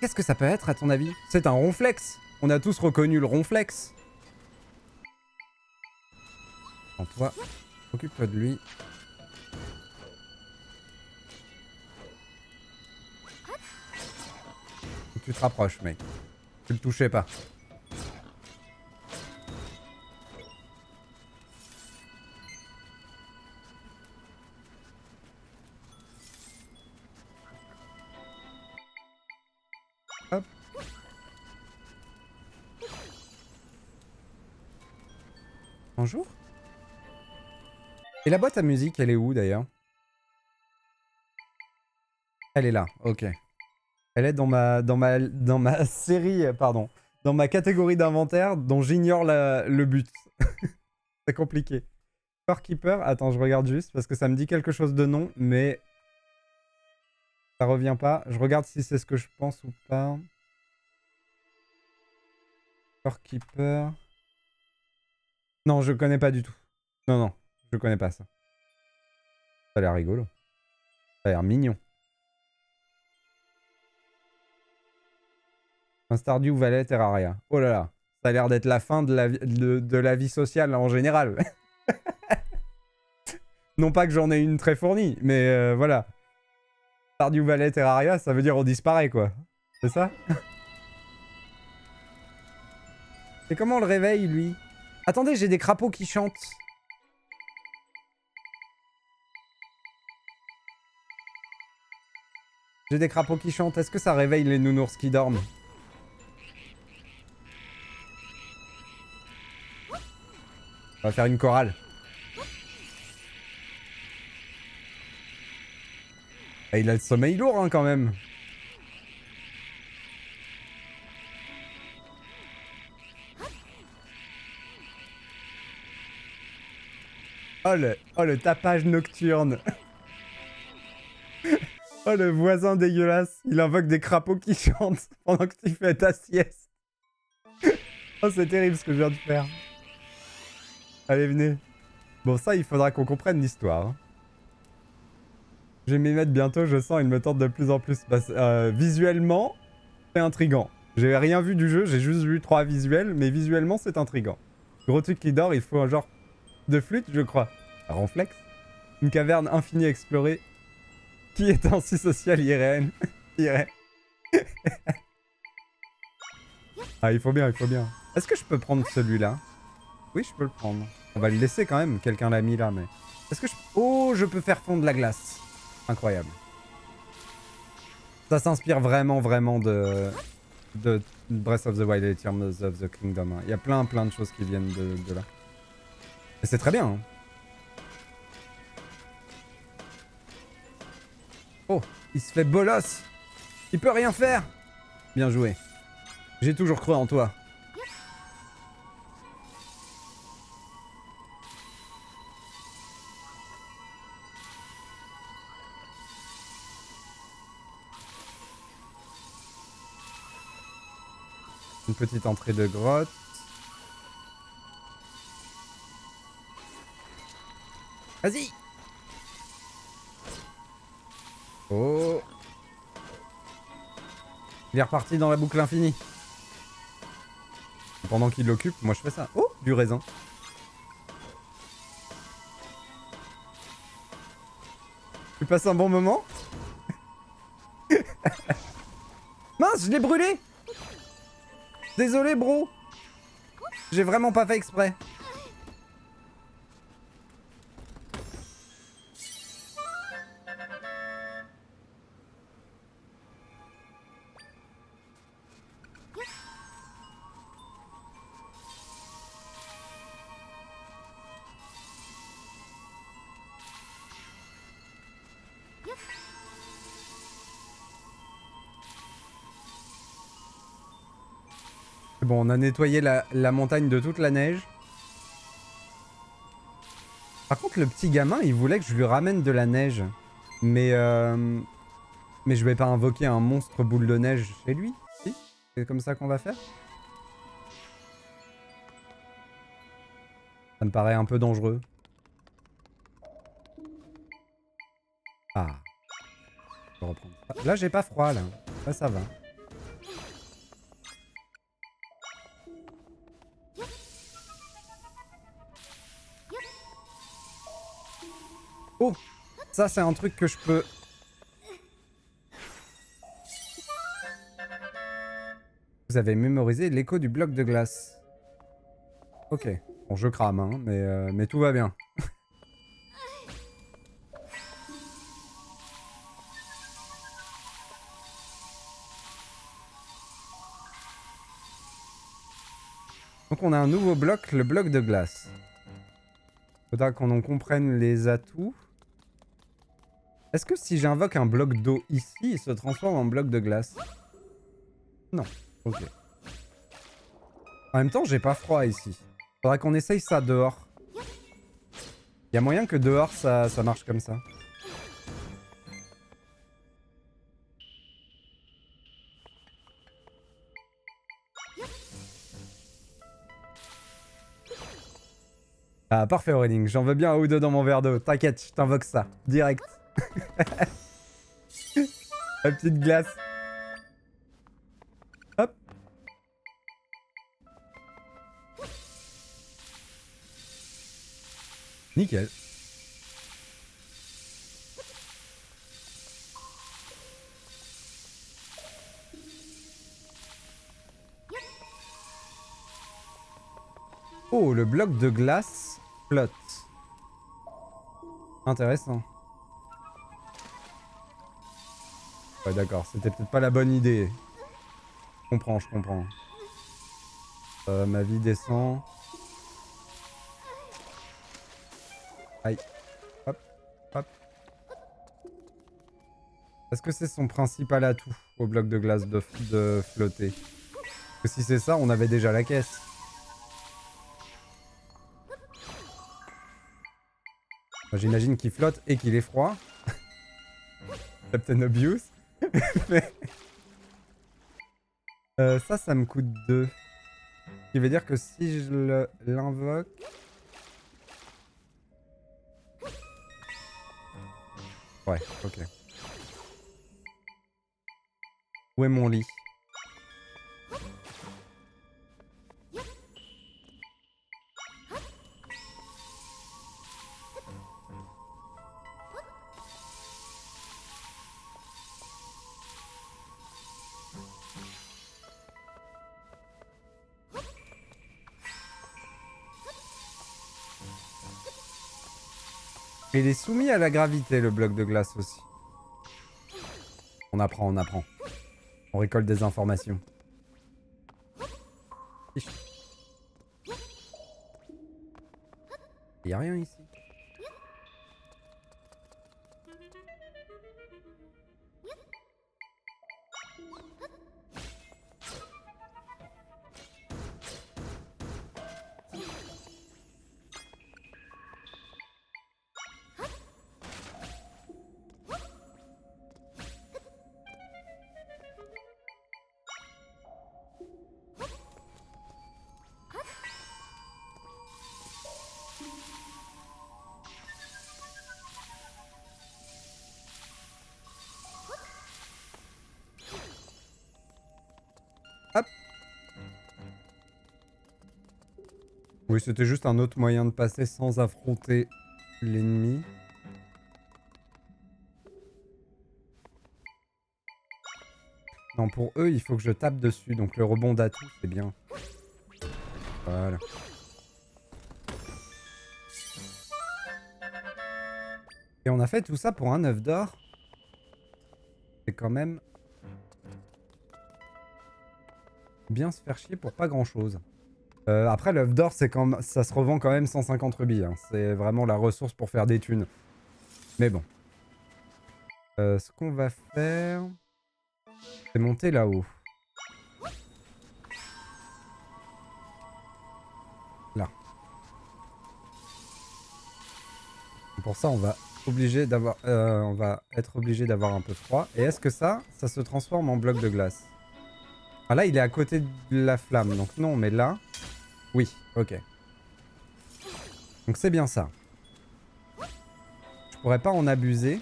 Qu'est-ce que ça peut être, à ton avis? C'est un ronflex. On a tous reconnu le ronflex. En toi. Occupe-toi de lui. Faut que tu te rapproches, mec. Tu le touchais pas. Hop. Bonjour. Et la boîte à musique, elle est où d'ailleurs? Elle est là, ok. Elle est dans ma série, pardon. Dans ma catégorie d'inventaire dont j'ignore le but. C'est compliqué. Storekeeper, attends, je regarde juste parce que ça me dit quelque chose de non, mais ça revient pas. Je regarde si c'est ce que je pense ou pas. Storekeeper. Non, je connais pas du tout. Non, non, je connais pas ça. Ça a l'air rigolo. Ça a l'air mignon. Un Stardew Valley Terraria. Oh là là. Ça a l'air d'être la fin de la vie sociale en général. Non pas que j'en ai une très fournie, mais voilà. Stardew Valley Terraria, ça veut dire on disparaît quoi. C'est ça? Et comment on le réveille lui? Attendez, j'ai des crapauds qui chantent. J'ai des crapauds qui chantent. Est-ce que ça réveille les nounours qui dorment? On va faire une chorale. Ah, il a le sommeil lourd hein, quand même. Oh le tapage nocturne. Oh le voisin dégueulasse. Il invoque des crapauds qui chantent pendant que tu fais ta sieste. Oh c'est terrible ce que je viens de faire. Allez venez. Bon ça il faudra qu'on comprenne l'histoire. Hein. Je vais m'y mettre bientôt, je sens, il me tente de plus en plus. Visuellement, c'est intriguant. J'ai rien vu du jeu, j'ai juste vu 3 visuels, mais visuellement c'est intriguant. Gros truc qui dort, il faut un genre de flûte, je crois. Un ronflex. Une caverne infinie à explorer. Qui est ainsi social IRN. IRN. Ah, il faut bien, il faut bien. Est-ce que je peux prendre celui-là? Oui, je peux le prendre. On va le laisser quand même, quelqu'un l'a mis là, mais... Est-ce que je... Oh, je peux faire fondre la glace. Incroyable. Ça s'inspire vraiment, vraiment de Breath of the Wild et Tears of the Kingdom. Il y a plein de choses qui viennent de là. Et c'est très bien. Hein. Oh, il se fait bolos. Il peut rien faire. Bien joué. J'ai toujours cru en toi. Une petite entrée de grotte. Vas-y. Oh. Il est reparti dans la boucle infinie. Pendant qu'il l'occupe, moi je fais ça. Oh, du raisin. Tu passes un bon moment? Mince, je l'ai brûlé. Désolé, bro. J'ai vraiment pas fait exprès. Bon, on a nettoyé la montagne de toute la neige. Par contre, le petit gamin, il voulait que je lui ramène de la neige. Mais je vais pas invoquer un monstre boule de neige chez lui. Si? C'est comme ça qu'on va faire? Ça me paraît un peu dangereux. Ah. Je vais reprendre ça. Là, j'ai pas froid, là. Là, ça va. Oh, ça c'est un truc que je peux... Vous avez mémorisé l'écho du bloc de glace. Ok. Bon, je crame, hein, mais tout va bien. Donc on a un nouveau bloc, le bloc de glace. Faudra qu'on en comprenne les atouts. Est-ce que si j'invoque un bloc d'eau ici, il se transforme en bloc de glace? Non. Ok. En même temps, j'ai pas froid ici. Faudra qu'on essaye ça dehors. Y a moyen que dehors ça marche comme ça. Ah, parfait Aurélie, j'en veux bien un ou deux dans mon verre d'eau. T'inquiète, je t'invoque ça. Direct. La petite glace. Hop. Nickel. Oh, le bloc de glace flotte. Intéressant. Ouais, d'accord, c'était peut-être pas la bonne idée. Je comprends, je comprends. Ma vie descend. Aïe. Hop, hop. Est-ce que c'est son principal atout au bloc de glace de flotter? Parce que si c'est ça, on avait déjà la caisse. Enfin, j'imagine qu'il flotte et qu'il est froid. Captain Obvious. Mais... ça me coûte 2. Ce qui veut dire que si je l'invoque... Ouais, ok. Où est mon lit? Il est soumis à la gravité, le bloc de glace aussi. On apprend, on apprend. On récolte des informations. Il y a rien ici. Hop. Oui, c'était juste un autre moyen de passer sans affronter l'ennemi. Non, pour eux, il faut que je tape dessus. Donc le rebond d'atout, c'est bien. Voilà. Et on a fait tout ça pour un œuf d'or. C'est quand même... bien se faire chier pour pas grand chose. Après, l'œuf d'or, c'est quand ça se revend quand même 150 rubis. Hein. C'est vraiment la ressource pour faire des thunes. Mais bon. Ce qu'on va faire... c'est monter là-haut. Là. Pour ça, on va être obligé d'avoir un peu froid. Et est-ce que ça se transforme en bloc de glace? Ah là, il est à côté de la flamme. Donc non, mais là... oui, ok. Donc c'est bien ça. Je pourrais pas en abuser.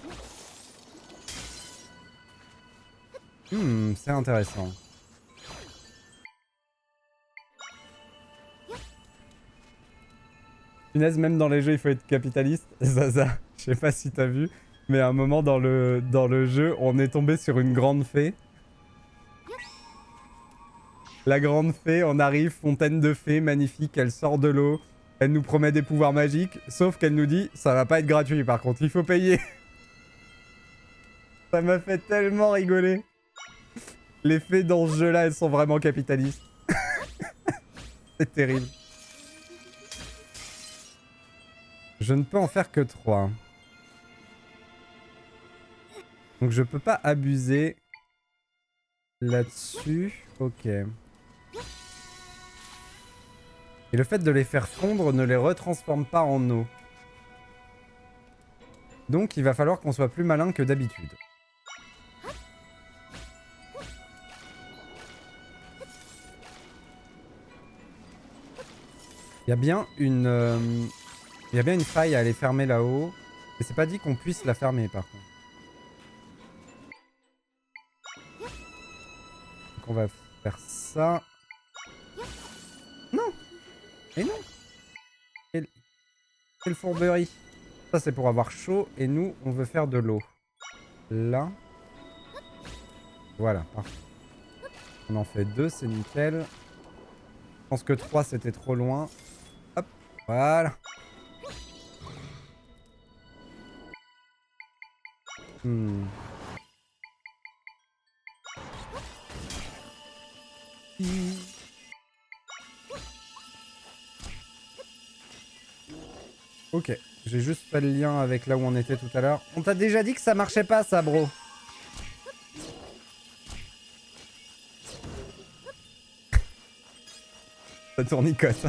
C'est intéressant. Punaise, même dans les jeux, il faut être capitaliste. Zaza, je sais pas si t'as vu, mais à un moment dans le jeu, on est tombé sur une grande fée. La grande fée, on arrive, fontaine de fées, magnifique, elle sort de l'eau. Elle nous promet des pouvoirs magiques, sauf qu'elle nous dit, ça va pas être gratuit par contre, il faut payer. Ça m'a fait tellement rigoler. Les fées dans ce jeu-là, elles sont vraiment capitalistes. C'est terrible. Je ne peux en faire que 3. Donc je peux pas abuser là-dessus. Ok. Et le fait de les faire fondre ne les retransforme pas en eau. Donc il va falloir qu'on soit plus malin que d'habitude. Il y a bien une faille à aller fermer là-haut. Et c'est pas dit qu'on puisse la fermer par contre. Donc on va faire ça. Non. Et non. Quelle fourberie. Ça c'est pour avoir chaud et nous on veut faire de l'eau. Là. Voilà, parfait. On en fait 2, c'est nickel. Je pense que 3 c'était trop loin. Hop, voilà. Ok, j'ai juste fait le lien avec là où on était tout à l'heure. On t'a déjà dit que ça marchait pas ça, bro. Ça tournicote.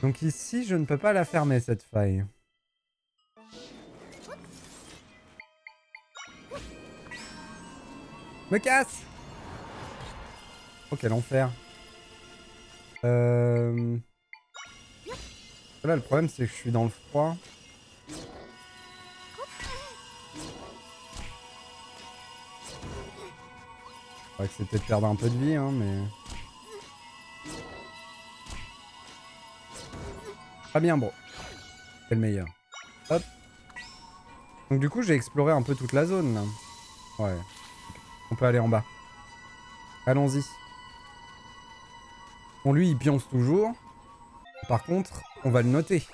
Donc ici, je ne peux pas la fermer, cette faille. Me casse! Oh, quel enfer. Là, le problème, c'est que je suis dans le froid. C'est vrai que c'est peut-être perdre un peu de vie, hein, mais... Très bien, bro. C'est le meilleur. Hop. Donc du coup, j'ai exploré un peu toute la zone, là. Ouais. On peut aller en bas. Allons-y. Bon, lui, il pionce toujours. Par contre, on va le noter.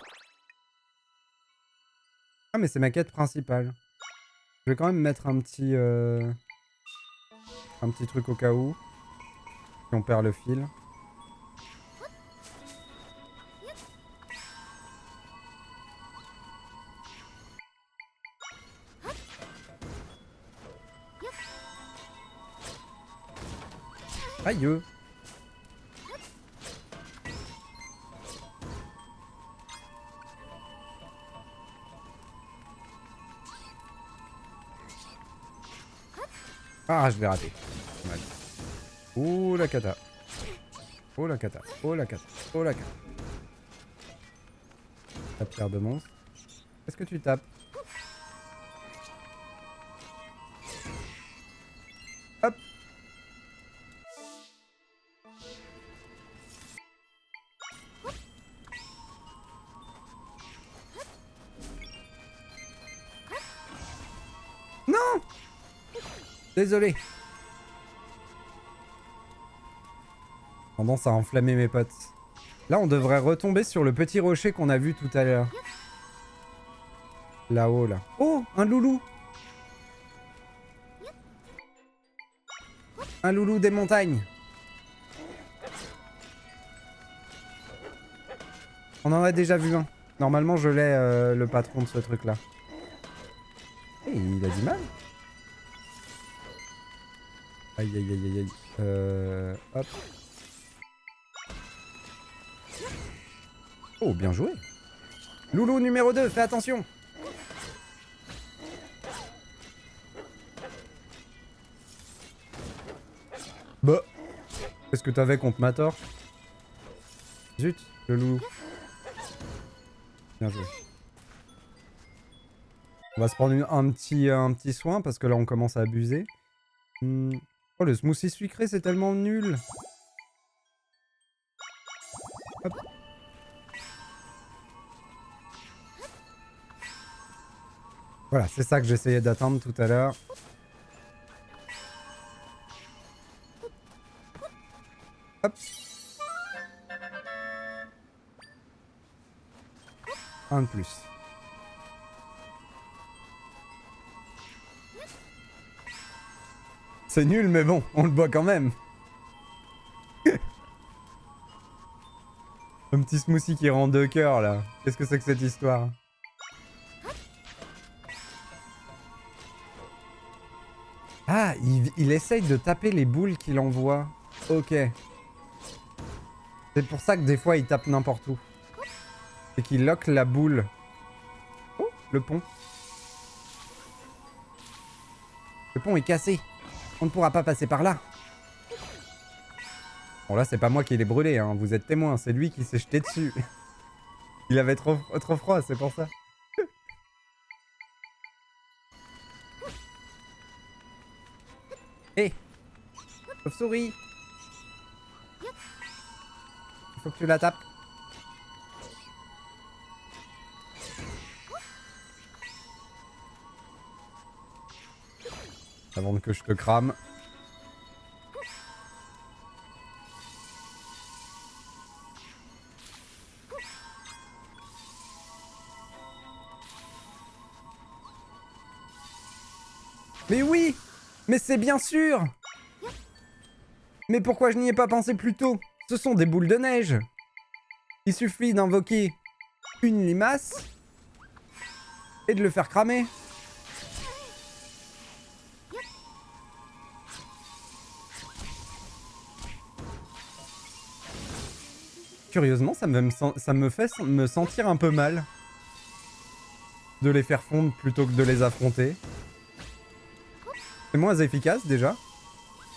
Ah, mais c'est ma quête principale. Je vais quand même mettre un petit truc au cas où. Si on perd le fil. Aïe. Ah, je l'ai raté. Mal. Oh la cata. Oh la cata. Oh la cata. Oh la cata. La pierre de monstre. Qu'est-ce que tu tapes? Hop. Non! Désolé. Tendance à enflammer mes potes. Là, on devrait retomber sur le petit rocher qu'on a vu tout à l'heure. Là-haut, là. Oh, un loulou! Un loulou des montagnes. On en a déjà vu un. Normalement, je l'ai, le patron de ce truc-là. Et il a du mal. Aïe, aïe, aïe, aïe, aïe. Hop. Oh, bien joué. Loulou numéro 2, fais attention. Bah. Qu'est-ce que t'avais contre ma torche? Zut, le loulou. Bien joué. On va se prendre un petit soin parce que là on commence à abuser. Oh, le smoothie sucré, c'est tellement nul. Hop. Voilà, c'est ça que j'essayais d'atteindre tout à l'heure. Hop. Un de plus. C'est nul, mais bon, on le boit quand même. Un petit smoothie qui rend 2 cœurs, là. Qu'est-ce que c'est que cette histoire? Ah, il essaye de taper les boules qu'il envoie. Ok. C'est pour ça que des fois, il tape n'importe où. C'est qu'il lock la boule. Oh, le pont. Le pont est cassé. On ne pourra pas passer par là. Bon, là, c'est pas moi qui l'ai brûlé, hein. Vous êtes témoin. C'est lui qui s'est jeté dessus. Il avait trop froid, c'est pour ça. Hé hey, chauve-souris. Il faut que tu la tapes. Avant que je te crame. Mais oui! Mais c'est bien sûr! Mais pourquoi je n'y ai pas pensé plus tôt? Ce sont des boules de neige! Il suffit d'invoquer une limace et de le faire cramer. Curieusement, ça me fait me sentir un peu mal de les faire fondre plutôt que de les affronter. C'est moins efficace déjà.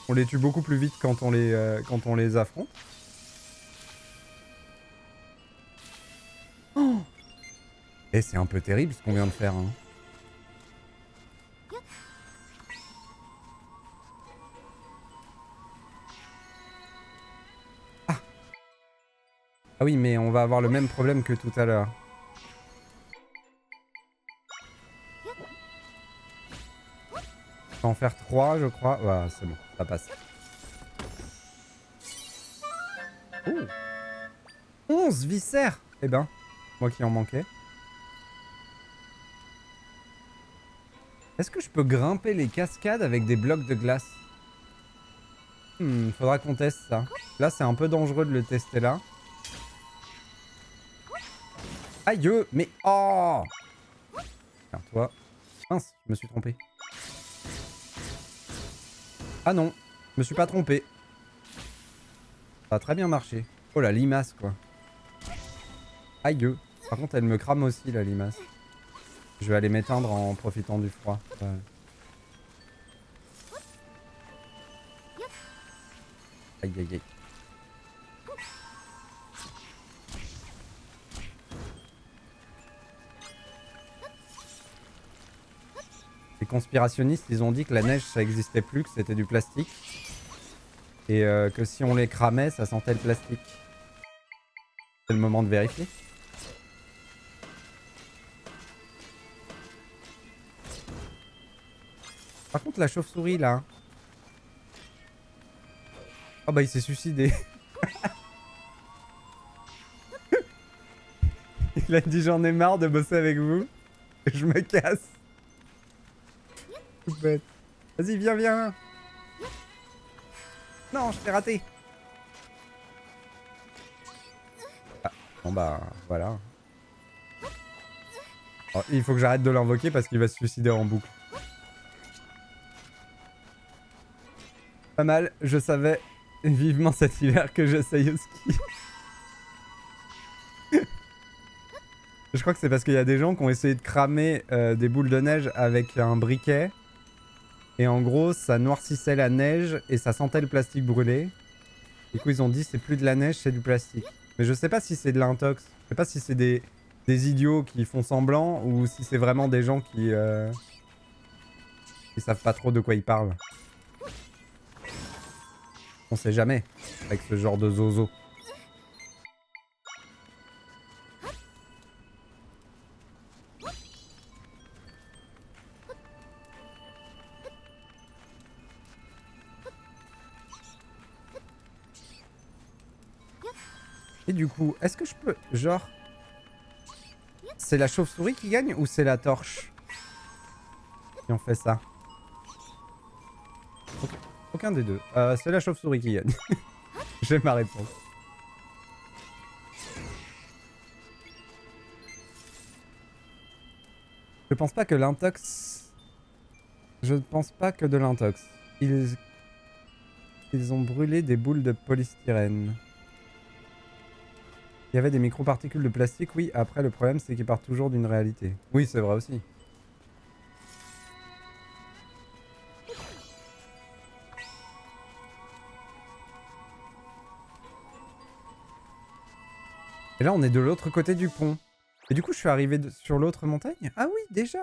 On les tue beaucoup plus vite quand on les affronte. Oh, et c'est un peu terrible ce qu'on vient de faire. Hein. Ah. Ah oui, mais on va avoir le même problème que tout à l'heure. Je vais en faire 3, je crois. Voilà, c'est bon, ça passe. Oh. 11 viscères. Eh ben, moi qui en manquais. Est-ce que je peux grimper les cascades avec des blocs de glace? Faudra qu'on teste ça. Là, c'est un peu dangereux de le tester là. Aïe, mais... Oh! Tiens, toi. Mince, je me suis trompé. Ah non, je me suis pas trompé. Ça a très bien marché. Oh, la limace, quoi. Aïe. Par contre, elle me crame aussi, la limace. Je vais aller m'éteindre en profitant du froid. Ouais. Aïe, aïe, aïe. Les conspirationnistes, ils ont dit que la neige, ça existait plus, que c'était du plastique. Et que si on les cramait, ça sentait le plastique. C'est le moment de vérifier. Par contre, la chauve-souris, là... Oh bah, il s'est suicidé. Il a dit j'en ai marre de bosser avec vous. Je me casse. Tout bête. Vas-y, viens, viens. Non, je t'ai raté. Ah, bon bah, voilà. Alors, il faut que j'arrête de l'invoquer parce qu'il va se suicider en boucle. Pas mal, je savais vivement cet hiver que j'essaye au ski. Je crois que c'est parce qu'il y a des gens qui ont essayé de cramer des boules de neige avec un briquet. Et en gros, ça noircissait la neige et ça sentait le plastique brûlé. Du coup, ils ont dit c'est plus de la neige, c'est du plastique. Mais je sais pas si c'est de l'intox. Je sais pas si c'est des idiots qui font semblant ou si c'est vraiment des gens qui savent pas trop de quoi ils parlent. On sait jamais avec ce genre de zozo. Et du coup, est-ce que je peux... Genre... C'est la chauve-souris qui gagne ou c'est la torche qui on fait ça? Aucun des deux. C'est la chauve-souris qui gagne. J'ai ma réponse. Je pense pas que l'intox... Je ne pense pas que de l'intox. Ils ont brûlé des boules de polystyrène. Il y avait des microparticules de plastique, oui. Après, le problème, c'est qu'ils partent toujours d'une réalité. Oui, c'est vrai aussi. Et là, on est de l'autre côté du pont. Et du coup, je suis arrivé sur l'autre montagne? Ah oui, déjà.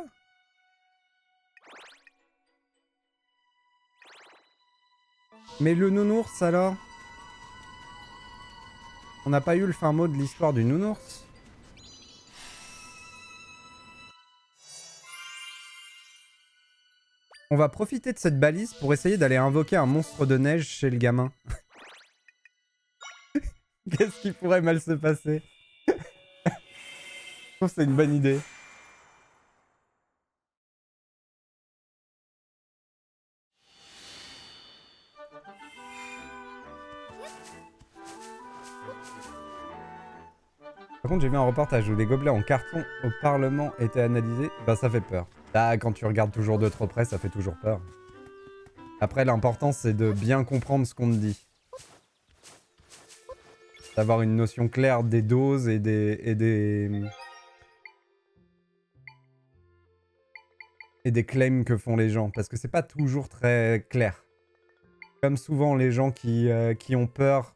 Mais le nounours, alors? On n'a pas eu le fin mot de l'histoire du nounours? On va profiter de cette balise pour essayer d'aller invoquer un monstre de neige chez le gamin. Qu'est-ce qui pourrait mal se passer? Je trouve que c'est une bonne idée. Par contre, j'ai vu un reportage où des gobelets en carton au Parlement étaient analysés. Bah, ça fait peur. Là, quand tu regardes toujours de trop près, ça fait toujours peur. Après, l'important, c'est de bien comprendre ce qu'on te dit. D'avoir une notion claire des doses et des claims que font les gens. Parce que c'est pas toujours très clair. Comme souvent, les gens qui ont peur,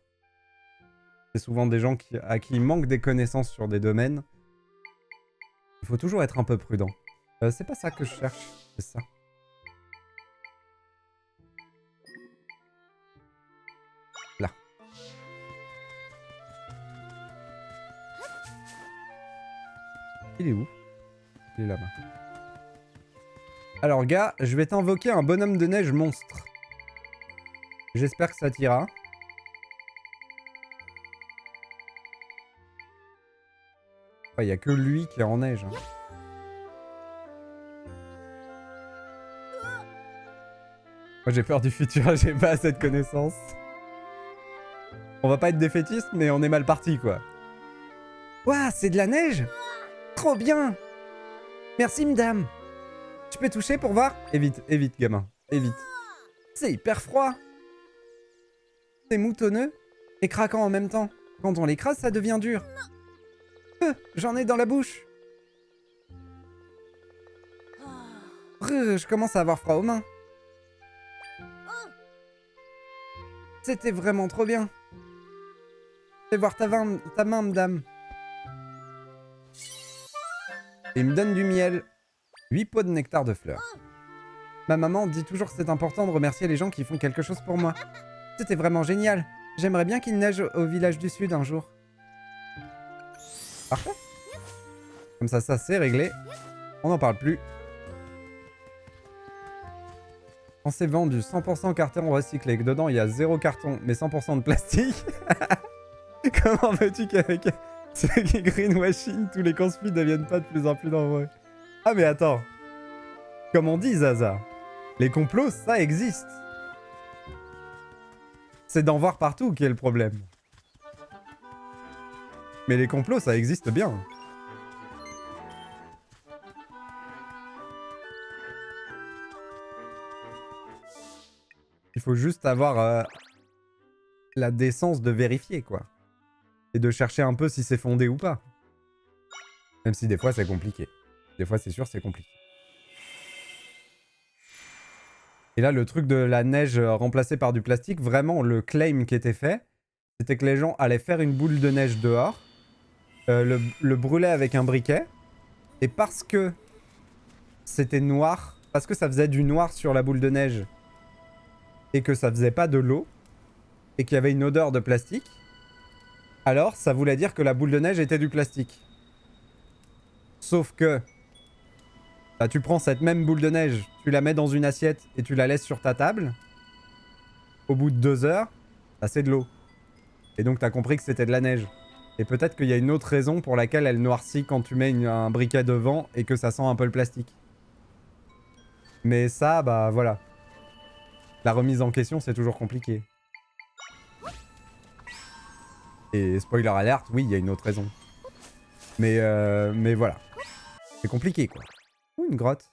c'est souvent des gens à qui il manque des connaissances sur des domaines. Il faut toujours être un peu prudent. C'est pas ça que je cherche, c'est ça. Là. Il est où? Il est là-bas. Alors gars, je vais t'invoquer un bonhomme de neige monstre. J'espère que ça t'ira. Il n'y a que lui qui est en neige. Hein. Moi j'ai peur du futur, j'ai pas assez de connaissances. On va pas être défaitiste, mais on est mal parti quoi. Ouah, c'est de la neige? Trop bien! Merci madame. Tu peux toucher pour voir? Évite, évite gamin, évite. C'est hyper froid. C'est moutonneux et craquant en même temps. Quand on l'écrase, ça devient dur. J'en ai dans la bouche. Je commence à avoir froid aux mains. C'était vraiment trop bien. Fais voir ta main, madame. Et il me donne du miel. 8 pots de nectar de fleurs. Ma maman dit toujours que c'est important de remercier les gens qui font quelque chose pour moi. C'était vraiment génial. J'aimerais bien qu'il neige au village du sud un jour. Parfait. Comme ça c'est réglé. On n'en parle plus. Quand c'est vendu 100% carton recyclé, que dedans il y a 0 carton, mais 100% de plastique. Comment veux-tu qu'avec ce greenwashing, tous les conspits deviennent pas de plus en plus nombreux? Ah mais attends. Comme on dit Zaza, les complots, ça existe. C'est d'en voir partout qui est le problème. Mais les complots, ça existe bien. Il faut juste avoir la décence de vérifier, quoi. Et de chercher un peu si c'est fondé ou pas. Même si des fois, c'est compliqué. Des fois, c'est sûr, c'est compliqué. Et là, le truc de la neige remplacée par du plastique, vraiment, le claim qui était fait, c'était que les gens allaient faire une boule de neige dehors, le brûler avec un briquet, et parce que c'était noir, parce que ça faisait du noir sur la boule de neige, et que ça faisait pas de l'eau, et qu'il y avait une odeur de plastique, alors ça voulait dire que la boule de neige était du plastique. Sauf que bah, tu prends cette même boule de neige, tu la mets dans une assiette et tu la laisses sur ta table. Au bout de 2 heures, bah, c'est de l'eau. Et donc t'as compris que c'était de la neige. Et peut-être qu'il y a une autre raison pour laquelle elle noircit quand tu mets un briquet devant et que ça sent un peu le plastique. Mais ça, bah voilà. La remise en question, c'est toujours compliqué. Et spoiler alert, oui, il y a une autre raison. Mais voilà. C'est compliqué, quoi. Ouh, une grotte.